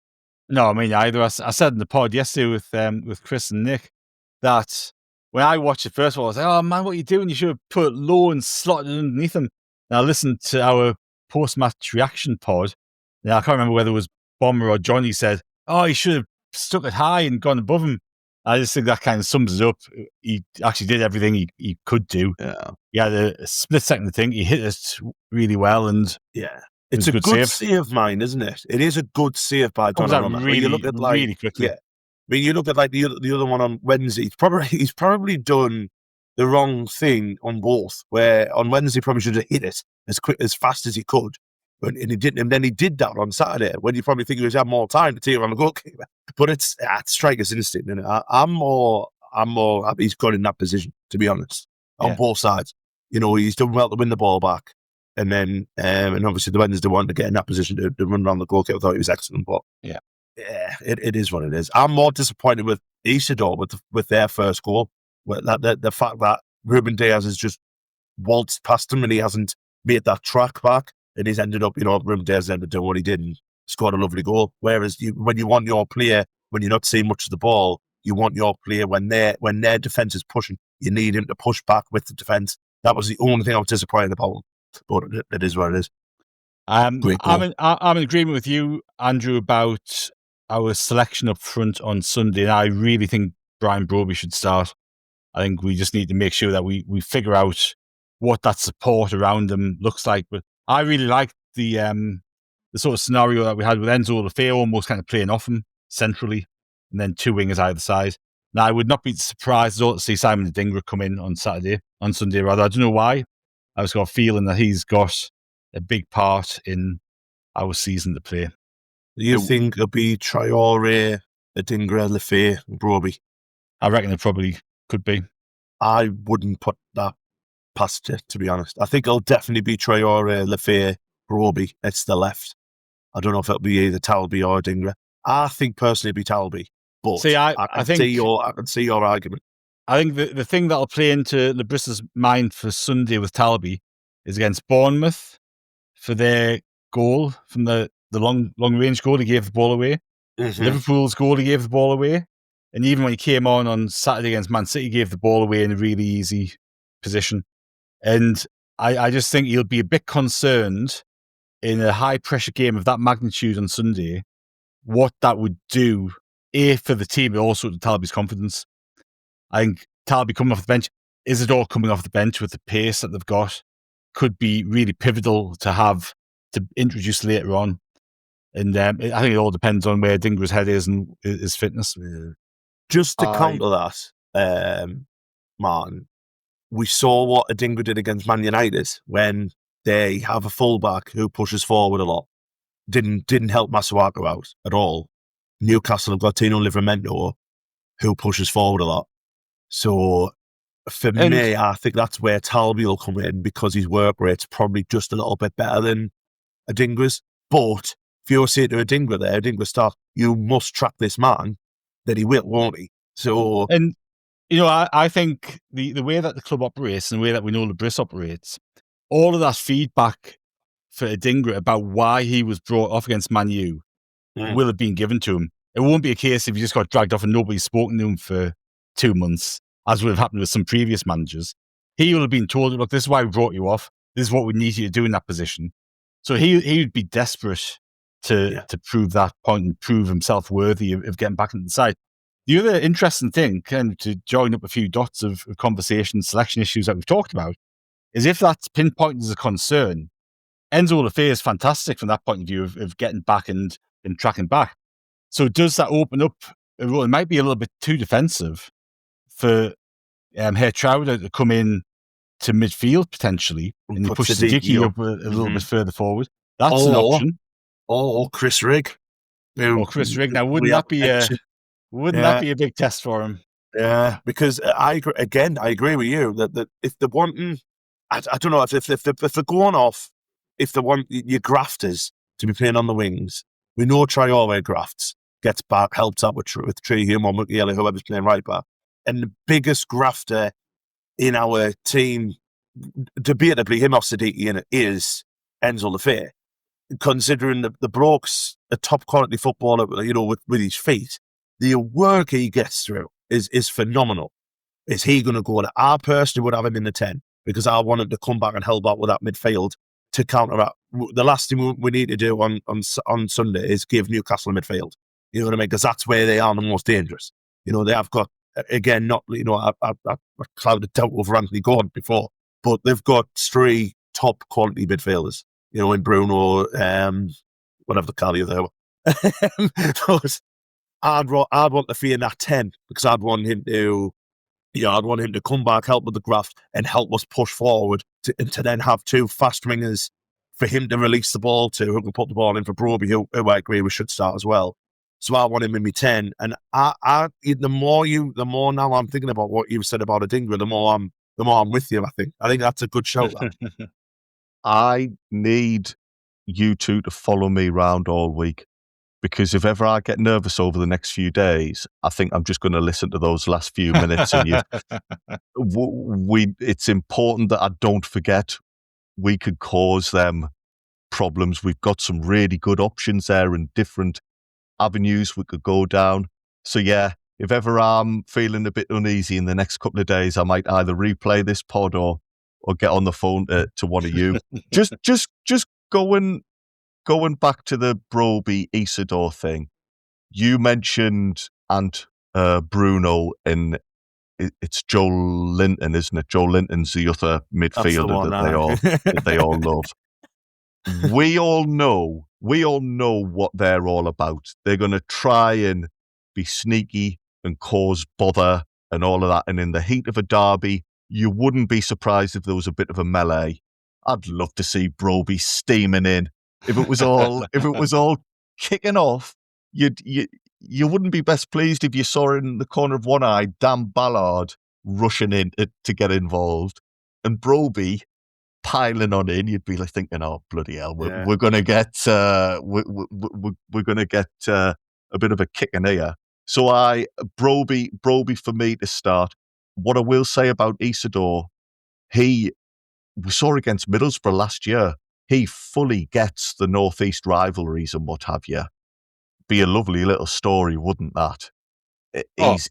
No, I mean either. I said in the pod yesterday with Chris and Nick that when I watched it first of all, I was like, "Oh man, what are you doing? You should have put low and slotted underneath him." Now I listened to our post-match reaction pod. Now I can't remember whether it was Bomber or Johnny said, "Oh, he should have stuck it high and gone above him." I just think that kind of sums it up. He actually did everything he could do. Yeah, he had a split second to think. He hit it really well, and it's a good save, mine, isn't it? It is a good save by Donnarumma. Really, you look at really quickly. Yeah. I mean, you look at like the other one on Wednesday. He's probably done the wrong thing on both. Where on Wednesday, he probably should have hit it as fast as he could, And he didn't, and then he did that on Saturday when you probably think he was having more time to tear on the goalkeeper. But it's striker's instinct, and I'm more happy he's got in that position, to be honest, on both sides. He's done well to win the ball back, and then and obviously the Wednesday one to get in that position to run around the goalkeeper. I thought he was excellent, but it is what it is. I'm more disappointed with Isidore with their first goal. The fact that Ruben Diaz has just waltzed past him and he hasn't made that track back, and he's ended up, Ruben Diaz ended up doing what he did and scored a lovely goal. Whereas when you want your player, when you're not seeing much of the ball, you want your player when their defence is pushing, you need him to push back with the defence. That was the only thing I was disappointed about him. But it is what it is. I'm in agreement with you, Andrew, about our selection up front on Sunday. And I really think Brian Broby should start. I think we just need to make sure that we figure out what that support around him looks like. But I really like the sort of scenario that we had with Enzo Olefier almost kind of playing off him centrally, and then two wingers either side. Now, I would not be surprised at all to see Simon Adingra come in on Sunday. I don't know why. I just got a feeling that he's got a big part in our season to play. Do you think it'll be Traore, Adingra, Lefebvre, and Broby? I reckon it probably could be. I wouldn't put that past it, to be honest. I think it'll definitely be Traore, Lefebvre, Broby. It's the left. I don't know if it'll be either Talby or Adingra. I think personally it'll be Talby. But see, I can see your argument. I think the thing that'll play into Labrissa's mind for Sunday with Talby is against Bournemouth for their goal from the long range goal. He gave the ball away. Mm-hmm. Liverpool's goal, he gave the ball away. And even when he came on Saturday against Man City, he gave the ball away in a really easy position. And I just think he'll be a bit concerned in a high-pressure game of that magnitude on Sunday, what that would do, for the team, but also to Talby's confidence. I think Talby coming off the bench, Isidore coming off the bench with the pace that they've got, could be really pivotal to have to introduce later on. And I think it all depends on where Adingra's head is and his fitness. Yeah. Just to counter that, Martin, we saw what Adingra did against Man United when they have a fullback who pushes forward a lot. Didn't help Masuaku out at all. Newcastle have got Tino Livramento who pushes forward a lot. So for me, I think that's where Talby will come in because his work rate's probably just a little bit better than Adingra's. But if you're saying to Adingra start, you must track this man, then he will, won't he? So, and I think the way that the club operates and the way that we know Labris operates, all of that feedback for Adingra about why he was brought off against Man U will have been given to him. It won't be a case if he just got dragged off and nobody's spoken to him for 2 months, as would have happened with some previous managers. He will have been told, look, this is why we brought you off. This is what we need you to do in that position. So he would be desperate to prove that point and prove himself worthy of getting back into the side. The other interesting thing, kind of to join up a few dots of conversation, selection issues that we've talked about, is if that's pinpointed as a concern, Enzo Olefier is fantastic from that point of view of getting back and tracking back. So does that open up a role? It might be a little bit too defensive for Geertuida to come in to midfield potentially and push Siddiqui up a little bit further forward. That's an option. Or Chris Rigg. Chris Rigg. Now, wouldn't that be a big test for him? Yeah, because I agree with you that if they're wanting, I don't know if they're going off, if they want your grafters to be playing on the wings, we know Traore grafts, gets back, helps out with Trai, Hume or Mukiele, whoever's playing right back. And the biggest grafter in our team, debatably him off Siddiqui in it, is Enzo Olefier. Considering the bloke's a top quality footballer, with his feet, the work he gets through is phenomenal. Is he going to go to? I personally would have him in the 10 because I want him to come back and help out with that midfield to counteract. The last thing we need to do on Sunday is give Newcastle a midfield. You know what I mean? Because that's where they are the most dangerous. They have got, again, not, I clouded doubt over Anthony Gordon before, but they've got 3 top quality midfielders, in Bruno, whatever the call the other one. I'd want to fee in that 10 because I'd want him to come back, help with the graft and help us push forward to then have 2 fast wingers for him to release the ball to, who can put the ball in for Broby, who I agree we should start as well. So I want him in my 10. And the more now I'm thinking about what you've said about Adingra, the more I'm with you. I think that's a good shout. I need you two to follow me around all week, because if ever I get nervous over the next few days, I think I'm just going to listen to those last few minutes. And it's important that I don't forget we could cause them problems. We've got some really good options there and different avenues we could go down. So yeah, if ever I'm feeling a bit uneasy in the next couple of days, I might either replay this pod or get on the phone to one of you. just going back to the Broby Isidore thing. You mentioned Bruno, and it's Joel Linton, isn't it? Joel Linton's the other midfielder that they all love. We all know what they're all about. They're going to try and be sneaky and cause bother and all of that. And in the heat of a derby, you wouldn't be surprised if there was a bit of a melee. I'd love to see Broby steaming in. If it was all kicking off, you wouldn't be best pleased if you saw in the corner of one eye damn Ballard rushing in to get involved, and Broby piling on in. You'd be like thinking, "Oh bloody hell, we're going to get we're going to get a bit of a kick in here." So Broby for me to start. What I will say about Isidore, we saw against Middlesbrough last year. He fully gets the Northeast rivalries and what have you. Be a lovely little story, wouldn't that? He's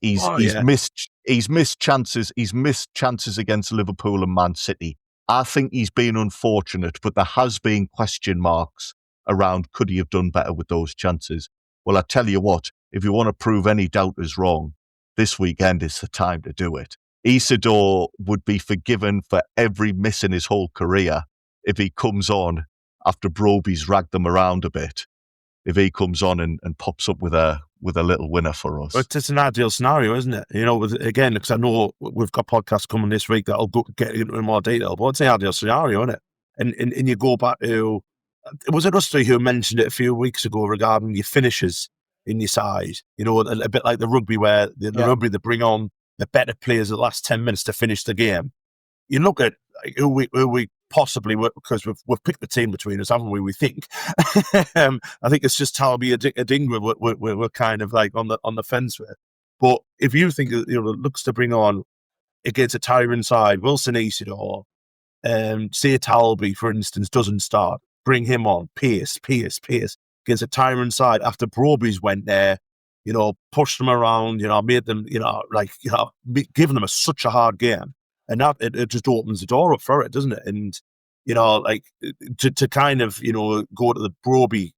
missed chances. He's missed chances against Liverpool and Man City. I think he's been unfortunate, but there has been question marks around could he have done better with those chances. Well, I tell you what, if you want to prove any doubters wrong, this weekend is the time to do it. Isidore would be forgiven for every miss in his whole career if he comes on after Broby's ragged them around a bit. If he comes on and pops up with a little winner for us. But it's an ideal scenario, isn't it? Again, because I know we've got podcasts coming this week that'll get into more detail, but it's an ideal scenario, isn't it? And you go back to, was it Rusty who mentioned it a few weeks ago regarding your finishes in your side? A bit like the rugby where the rugby, they bring on the better players at the last 10 minutes to finish the game. You look at who we possibly, because we've picked the team between us, haven't we? We think. I think it's just Talby Adingra we're kind of like on the fence with. But if you think it looks to bring on against a tyrant side, Wilson Isidore, say Talby, for instance, doesn't start, bring him on, Pierce against a tyrant side after Broby's went there, pushed them around, made them, giving them such a hard game. And that it just opens the door up for it, doesn't it? And to kind of go to the Broby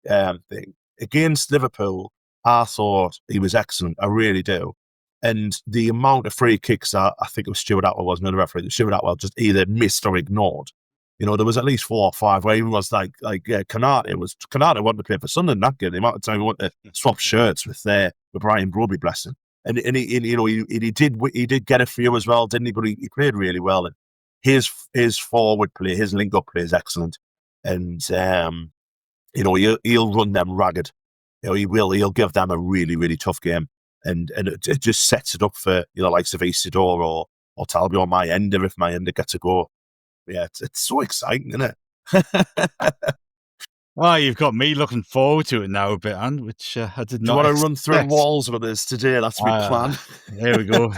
thing against Liverpool, I thought he was excellent. I really do. And the amount of free kicks that I think it was Stuart Atwell, wasn't the referee? Stuart Atwell just either missed or ignored. There was at least 4 or 5 where he was Canate wanted to play for Sunderland that game. The amount of time he wanted to swap shirts with Brian Broby, bless him. And he did get a few as well, didn't he? But he played really well. And his forward play, his link up play is excellent. And he'll run them ragged. He will. He'll give them a really, really tough game. And it just sets it up for likes of Isidore or Talby or Mayenda if Mayenda gets a go. Yeah, it's so exciting, isn't it? Well, you've got me looking forward to it now a bit, and which I did not. Do you want to run through walls with us today? That's my plan. There we go.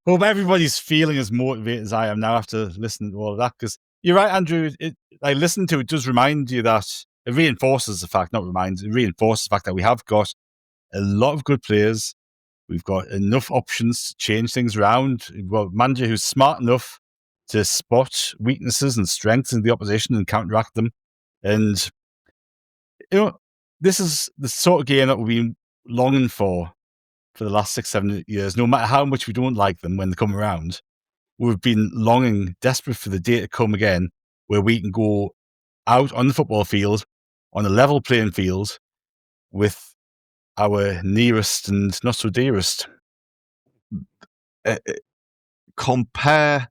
Hope everybody's feeling as motivated as I am now after listening to all of that. Because you're right, Andrew. Listening to it does remind you that it reinforces the fact, it reinforces the fact that we have got a lot of good players. We've got enough options to change things around. We've got a manager who's smart enough to spot weaknesses and strengths in the opposition and counteract them. And this is the sort of game that we've been longing for the last 6, 7, 8 years. No matter how much we don't like them when they come around, we've been longing, desperate for the day to come again, where we can go out on the football field, on a level playing field, with our nearest and not so dearest. Compare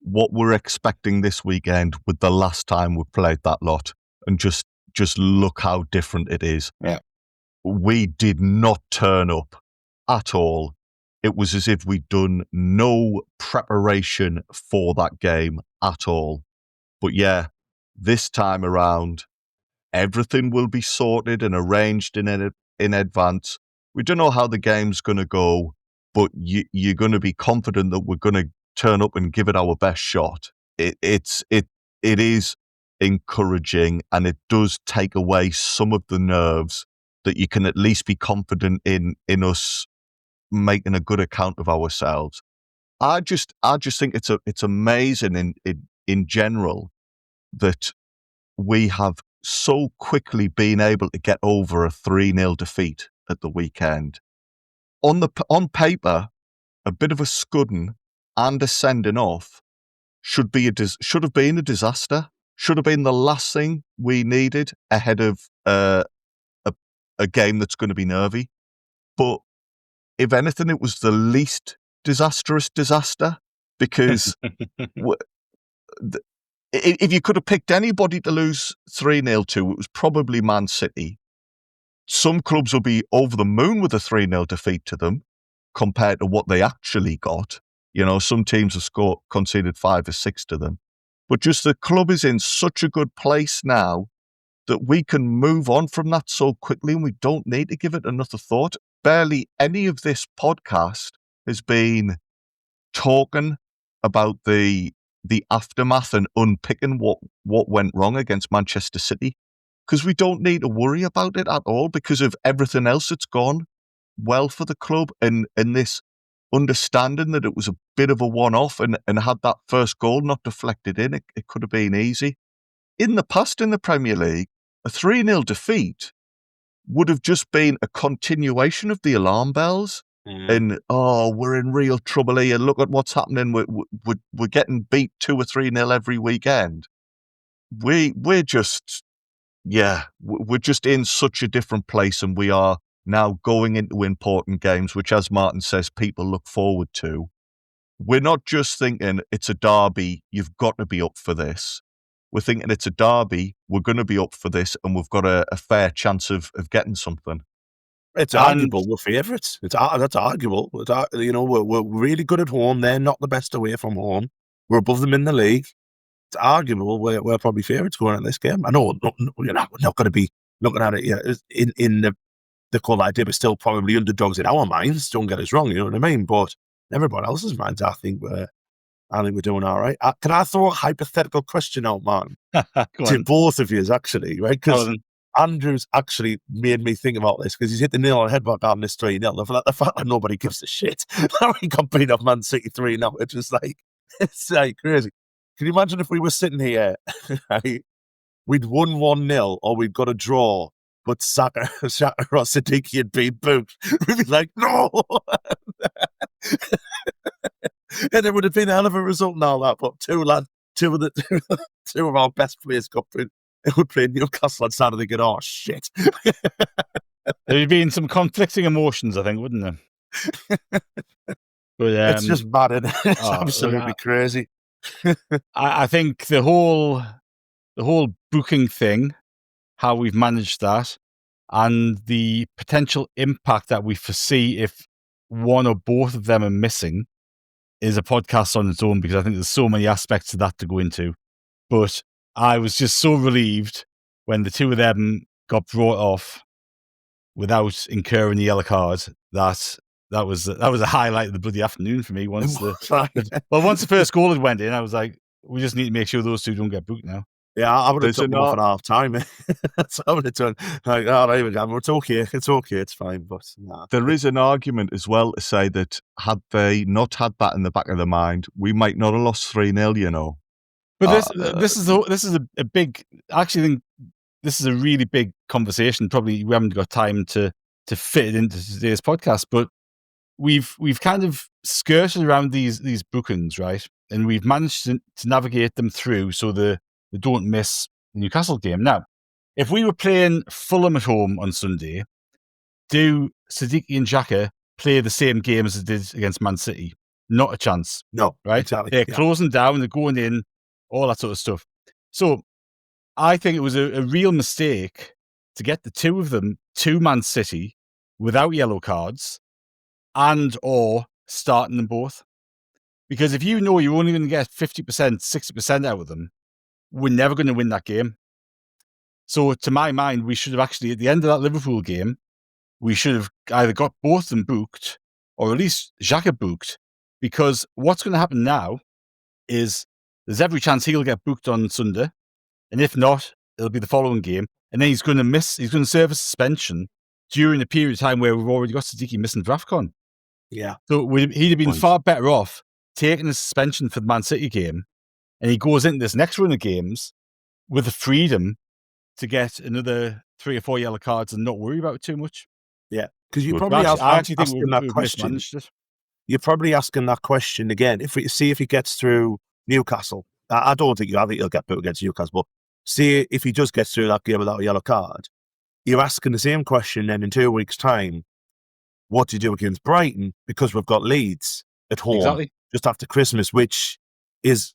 what we're expecting this weekend with the last time we played that lot. and just look how different it is. Yeah. We did not turn up at all. It was as if we'd done no preparation for that game at all. But yeah, this time around, everything will be sorted and arranged in advance. We don't know how the game's going to go, but you're going to be confident that we're going to turn up and give it our best shot. It is encouraging, and it does take away some of the nerves that you can at least be confident in us making a good account of ourselves. I just think it's amazing in general that we have so quickly been able to get over a 3-0 defeat at the weekend. On paper, a bit of a scudding and a sending off should have been a disaster. Should have been the last thing we needed ahead of a game that's going to be nervy. But if anything, it was the least disastrous disaster, because if you could have picked anybody to lose 3-0 to, it was probably Man City. Some clubs will be over the moon with a 3-0 defeat to them compared to what they actually got. You know, some teams have conceded 5 or 6 to them. But just the club is in such a good place now that we can move on from that so quickly, and we don't need to give it another thought. Barely any of this podcast has been talking about the aftermath and unpicking what went wrong against Manchester City, because we don't need to worry about it at all because of everything else that's gone well for the club, and this understanding that it was a bit of a one-off, and had that first goal not deflected in, it could have been easy. In the past in the Premier League, a 3-0 defeat would have just been a continuation of the alarm bells. And, we're in real trouble here. Look at what's happening. We're getting beat 2 or 3-0 every weekend. We're just in such a different place, and we are now going into important games, which, as Martin says, people look forward to. We're not just thinking it's a derby, you've got to be up for this. We're thinking it's a derby, we're going to be up for this, and we've got a fair chance of getting something. It's arguable we're favourites. That's arguable. We're really good at home. They're not the best away from home. We're above them in the league. It's arguable we're probably favourites going in this game. I know we're not going to be looking at it in the cold idea, but still probably underdogs in our minds. Don't get us wrong, you know what I mean? But in everybody else's minds, I think we're doing all right. Can I throw a hypothetical question out, man? To both of you, actually, right? Because Andrew's actually made me think about this, because he's hit the nail on the head about having this 3-0. The fact that nobody gives a shit. We got beat off Man City 3-0. It's like crazy. Can you imagine if we were sitting here, right? We'd won 1-0 or we'd got a draw, but Saka or Siddiqui had been booked. We'd be like, no! And it would have been a hell of a result and all that, but two of our best players got booked. It would play Newcastle and started thinking, oh, shit. There'd been some conflicting emotions, I think, wouldn't there? But, it's just mad, isn't it? It's absolutely crazy. I think the whole booking thing, how we've managed that, and the potential impact that we foresee if one or both of them are missing, is a podcast on its own, because I think there's so many aspects to that to go into. But I was just so relieved when the two of them got brought off without incurring the yellow card that was a highlight of the bloody afternoon for me. Once the first goal had went in, I was like, we just need to make sure those two don't get booked now. Yeah, I would have took them off at half time. That's how I would have done. Like, there we go. It's okay. It's fine. But nah. There is an argument as well to say that had they not had that in the back of their mind, we might not have lost 3-0, you know. But this is a big. I actually think this is a really big conversation. Probably we haven't got time to fit it into today's podcast, but we've kind of skirted around these bookings, right? And we've managed to navigate them through so they don't miss the Newcastle game. Now, if we were playing Fulham at home on Sunday, do Siddiqui and Xhaka play the same game as they did against Man City? Not a chance. No, right? Exactly. They're closing down, they're going in, all that sort of stuff. So I think it was a real mistake to get the two of them to Man City without yellow cards and or starting them both. Because if you know you're only going to get 50%, 60% out of them, we're never going to win that game. So to my mind, we should have actually, at the end of that Liverpool game, we should have either got both of them booked or at least Xhaka booked, because what's going to happen now is there's every chance he'll get booked on Sunday. And if not, it'll be the following game. And then he's going to serve a suspension during a period of time where we've already got Siddiqui missing DraftCon. Yeah. So he'd have been far better off taking a suspension for the Man City game, and he goes into this next run of games with the freedom to get another 3 or 4 yellow cards and not worry about it too much. Yeah, because you But probably I actually think asking that we've question. mismanaged it. You're probably asking that question again. If he gets through Newcastle, I think he'll get put against Newcastle. But see if he just gets through that game without a yellow card, you're asking the same question then in 2 weeks' time. What do you do against Brighton? Because we've got Leeds at home just after Christmas, which is,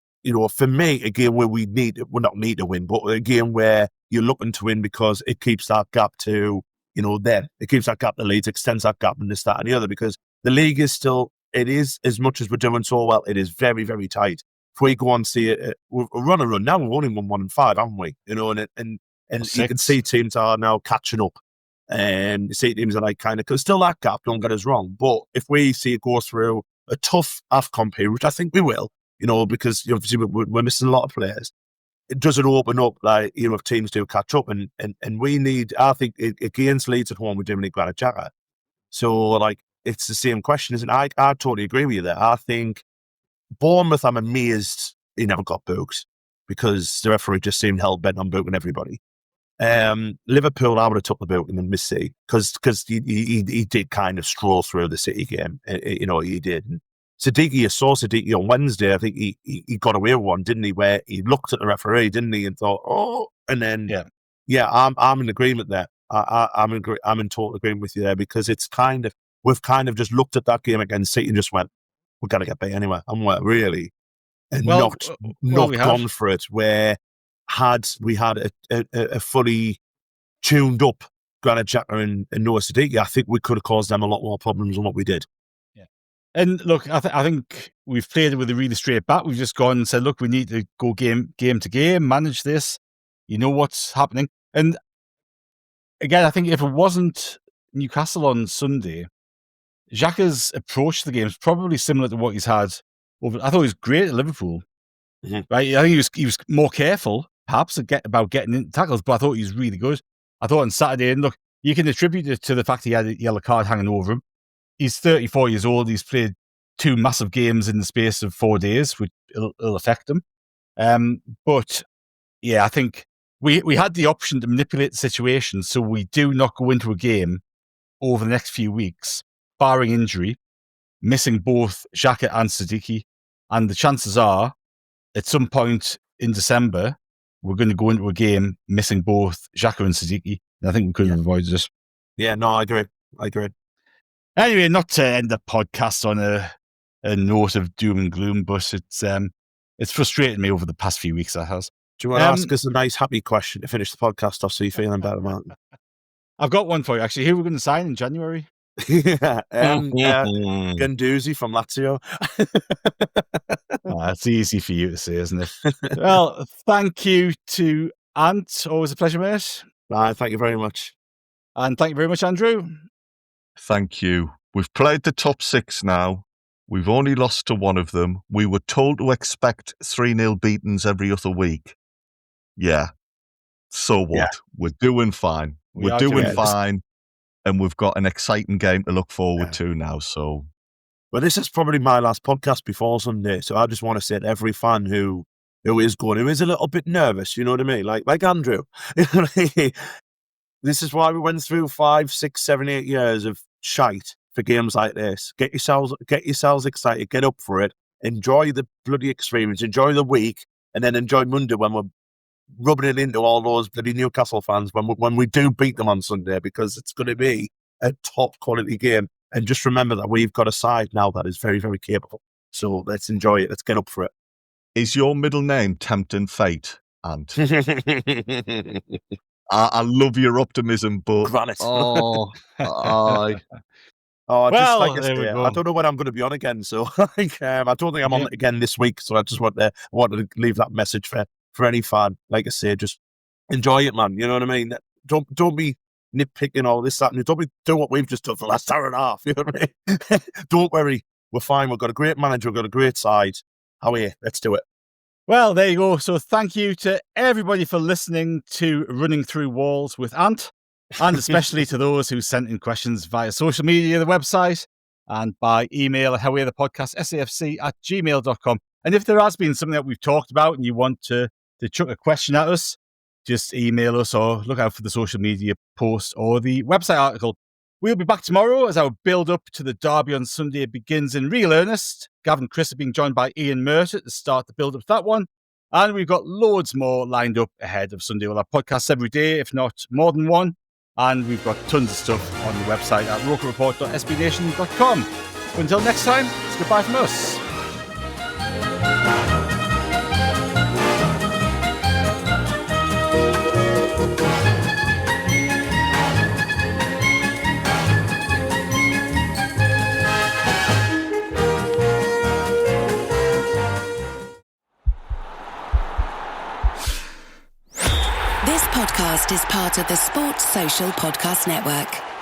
for me, a game where we not need to win, but a game where you're looking to win because it keeps that gap to, them. It keeps that gap to Leeds, extends that gap and this, that, and the other, because the league is still, it is, as much as we're doing so well, it is very, very tight. If we go on see it, we're on a run now, we've only won 1 and 5, haven't we? And you can see teams are now catching up. And you see teams are like because still that gap, don't get us wrong. But if we see it go through a tough AFCON period, which I think we will, because obviously we're missing a lot of players, it doesn't open up if teams do catch up, and we need, I think against Leeds at home we do need Granit Xhaka. So it's the same question, isn't it? I totally agree with you there. I think Bournemouth, I'm amazed he never got booked because the referee just seemed hell bent on booking everybody. Liverpool, I would have took the booking and missed it because he did kind of stroll through the City game. He did. And Siddiqui, I saw Siddiqui on Wednesday. I think he got away with one, didn't he? Where he looked at the referee, didn't he, and thought, and then I'm in agreement there. I'm in total agreement with you there, because it's we've kind of just looked at that game against City and just went, we've got to get beat anyway, and we're really not gone for it. Where we had a fully tuned up Granit Xhaka and Noah Siddiqui, I think we could have caused them a lot more problems than what we did. Yeah. And look, I think we've played it with a really straight bat. We've just gone and said, look, we need to go game to game, manage this. You know what's happening. And again, I think if it wasn't Newcastle on Sunday, Xhaka's approach to the game is probably similar to what he's had over. I thought he was great at Liverpool. Mm-hmm. Right? I think he was more careful, perhaps, about getting into tackles, but I thought he was really good. I thought on Saturday, and look, you can attribute it to the fact he had a yellow card hanging over him. He's 34 years old. He's played 2 massive games in the space of 4 days, which will affect him. But yeah, I think we had the option to manipulate the situation so we do not go into a game over the next few weeks, barring injury, missing both Xhaka and Siddiqui. And the chances are, at some point in December, we're going to go into a game missing both Xhaka and Siddiqui. And I think we could have avoided this. Yeah, no, I agree. Anyway, not to end the podcast on a note of doom and gloom, but it's frustrated me over the past few weeks, that has. Do you want to ask us a nice, happy question to finish the podcast off so you're feeling better about it? I've got one for you, actually. Who are we going to sign in January? Guendouzi from Lazio. It's easy for you to say, isn't it? Well, thank you to Ant. Always a pleasure, mate. Thank you very much. And thank you very much, Andrew. Thank you. We've played the top 6 now. We've only lost to one of them. We were told to expect 3-0 beatings every other week. Yeah. So what? Yeah. We're doing fine. We're doing fine. And we've got an exciting game to look forward to now. So, well, this is probably my last podcast before Sunday. So I just want to say to every fan who is a little bit nervous, you know what I mean? Like Andrew. This is why we went through 5, 6, 7, 8 years of shite for games like this. Get yourselves excited, get up for it, enjoy the bloody experience, enjoy the week, and then enjoy Monday when we're rubbing it into all those bloody Newcastle fans when we do beat them on Sunday, because it's going to be a top quality game. And just remember that we've got a side now that is very, very capable. So let's enjoy it. Let's get up for it. Is your middle name Tempting Fate? And I love your optimism, but Granite. Oh, just like I say, I don't know when I'm going to be on again. So I don't think I'm on again this week. So I just wanted to leave that message for any fan. Like I say, just enjoy it, man. You know what I mean? Don't be nitpicking all this, that, and don't be doing what we've just done for the last hour and a half. You know what I mean? Don't worry, we're fine. We've got a great manager. We've got a great side. How are you? Let's do it. Well, there you go. So thank you to everybody for listening to Running Through Walls with Ant, and especially to those who sent in questions via social media, the website, and by email at howaythepodcast@safc@gmail.com. And if there has been something that we've talked about and you want to chuck a question at us, just email us or look out for the social media post or the website article. We'll be back tomorrow as our build-up to the derby on Sunday begins in real earnest. Gav and Chris are being joined by Ian Mercer to start the build-up to that one. And we've got loads more lined up ahead of Sunday. We'll have podcasts every day, if not more than one. And we've got tons of stuff on the website at rokerreport.sbnation.com. Until next time, it's goodbye from us. This podcast is part of the Sports Social Podcast Network.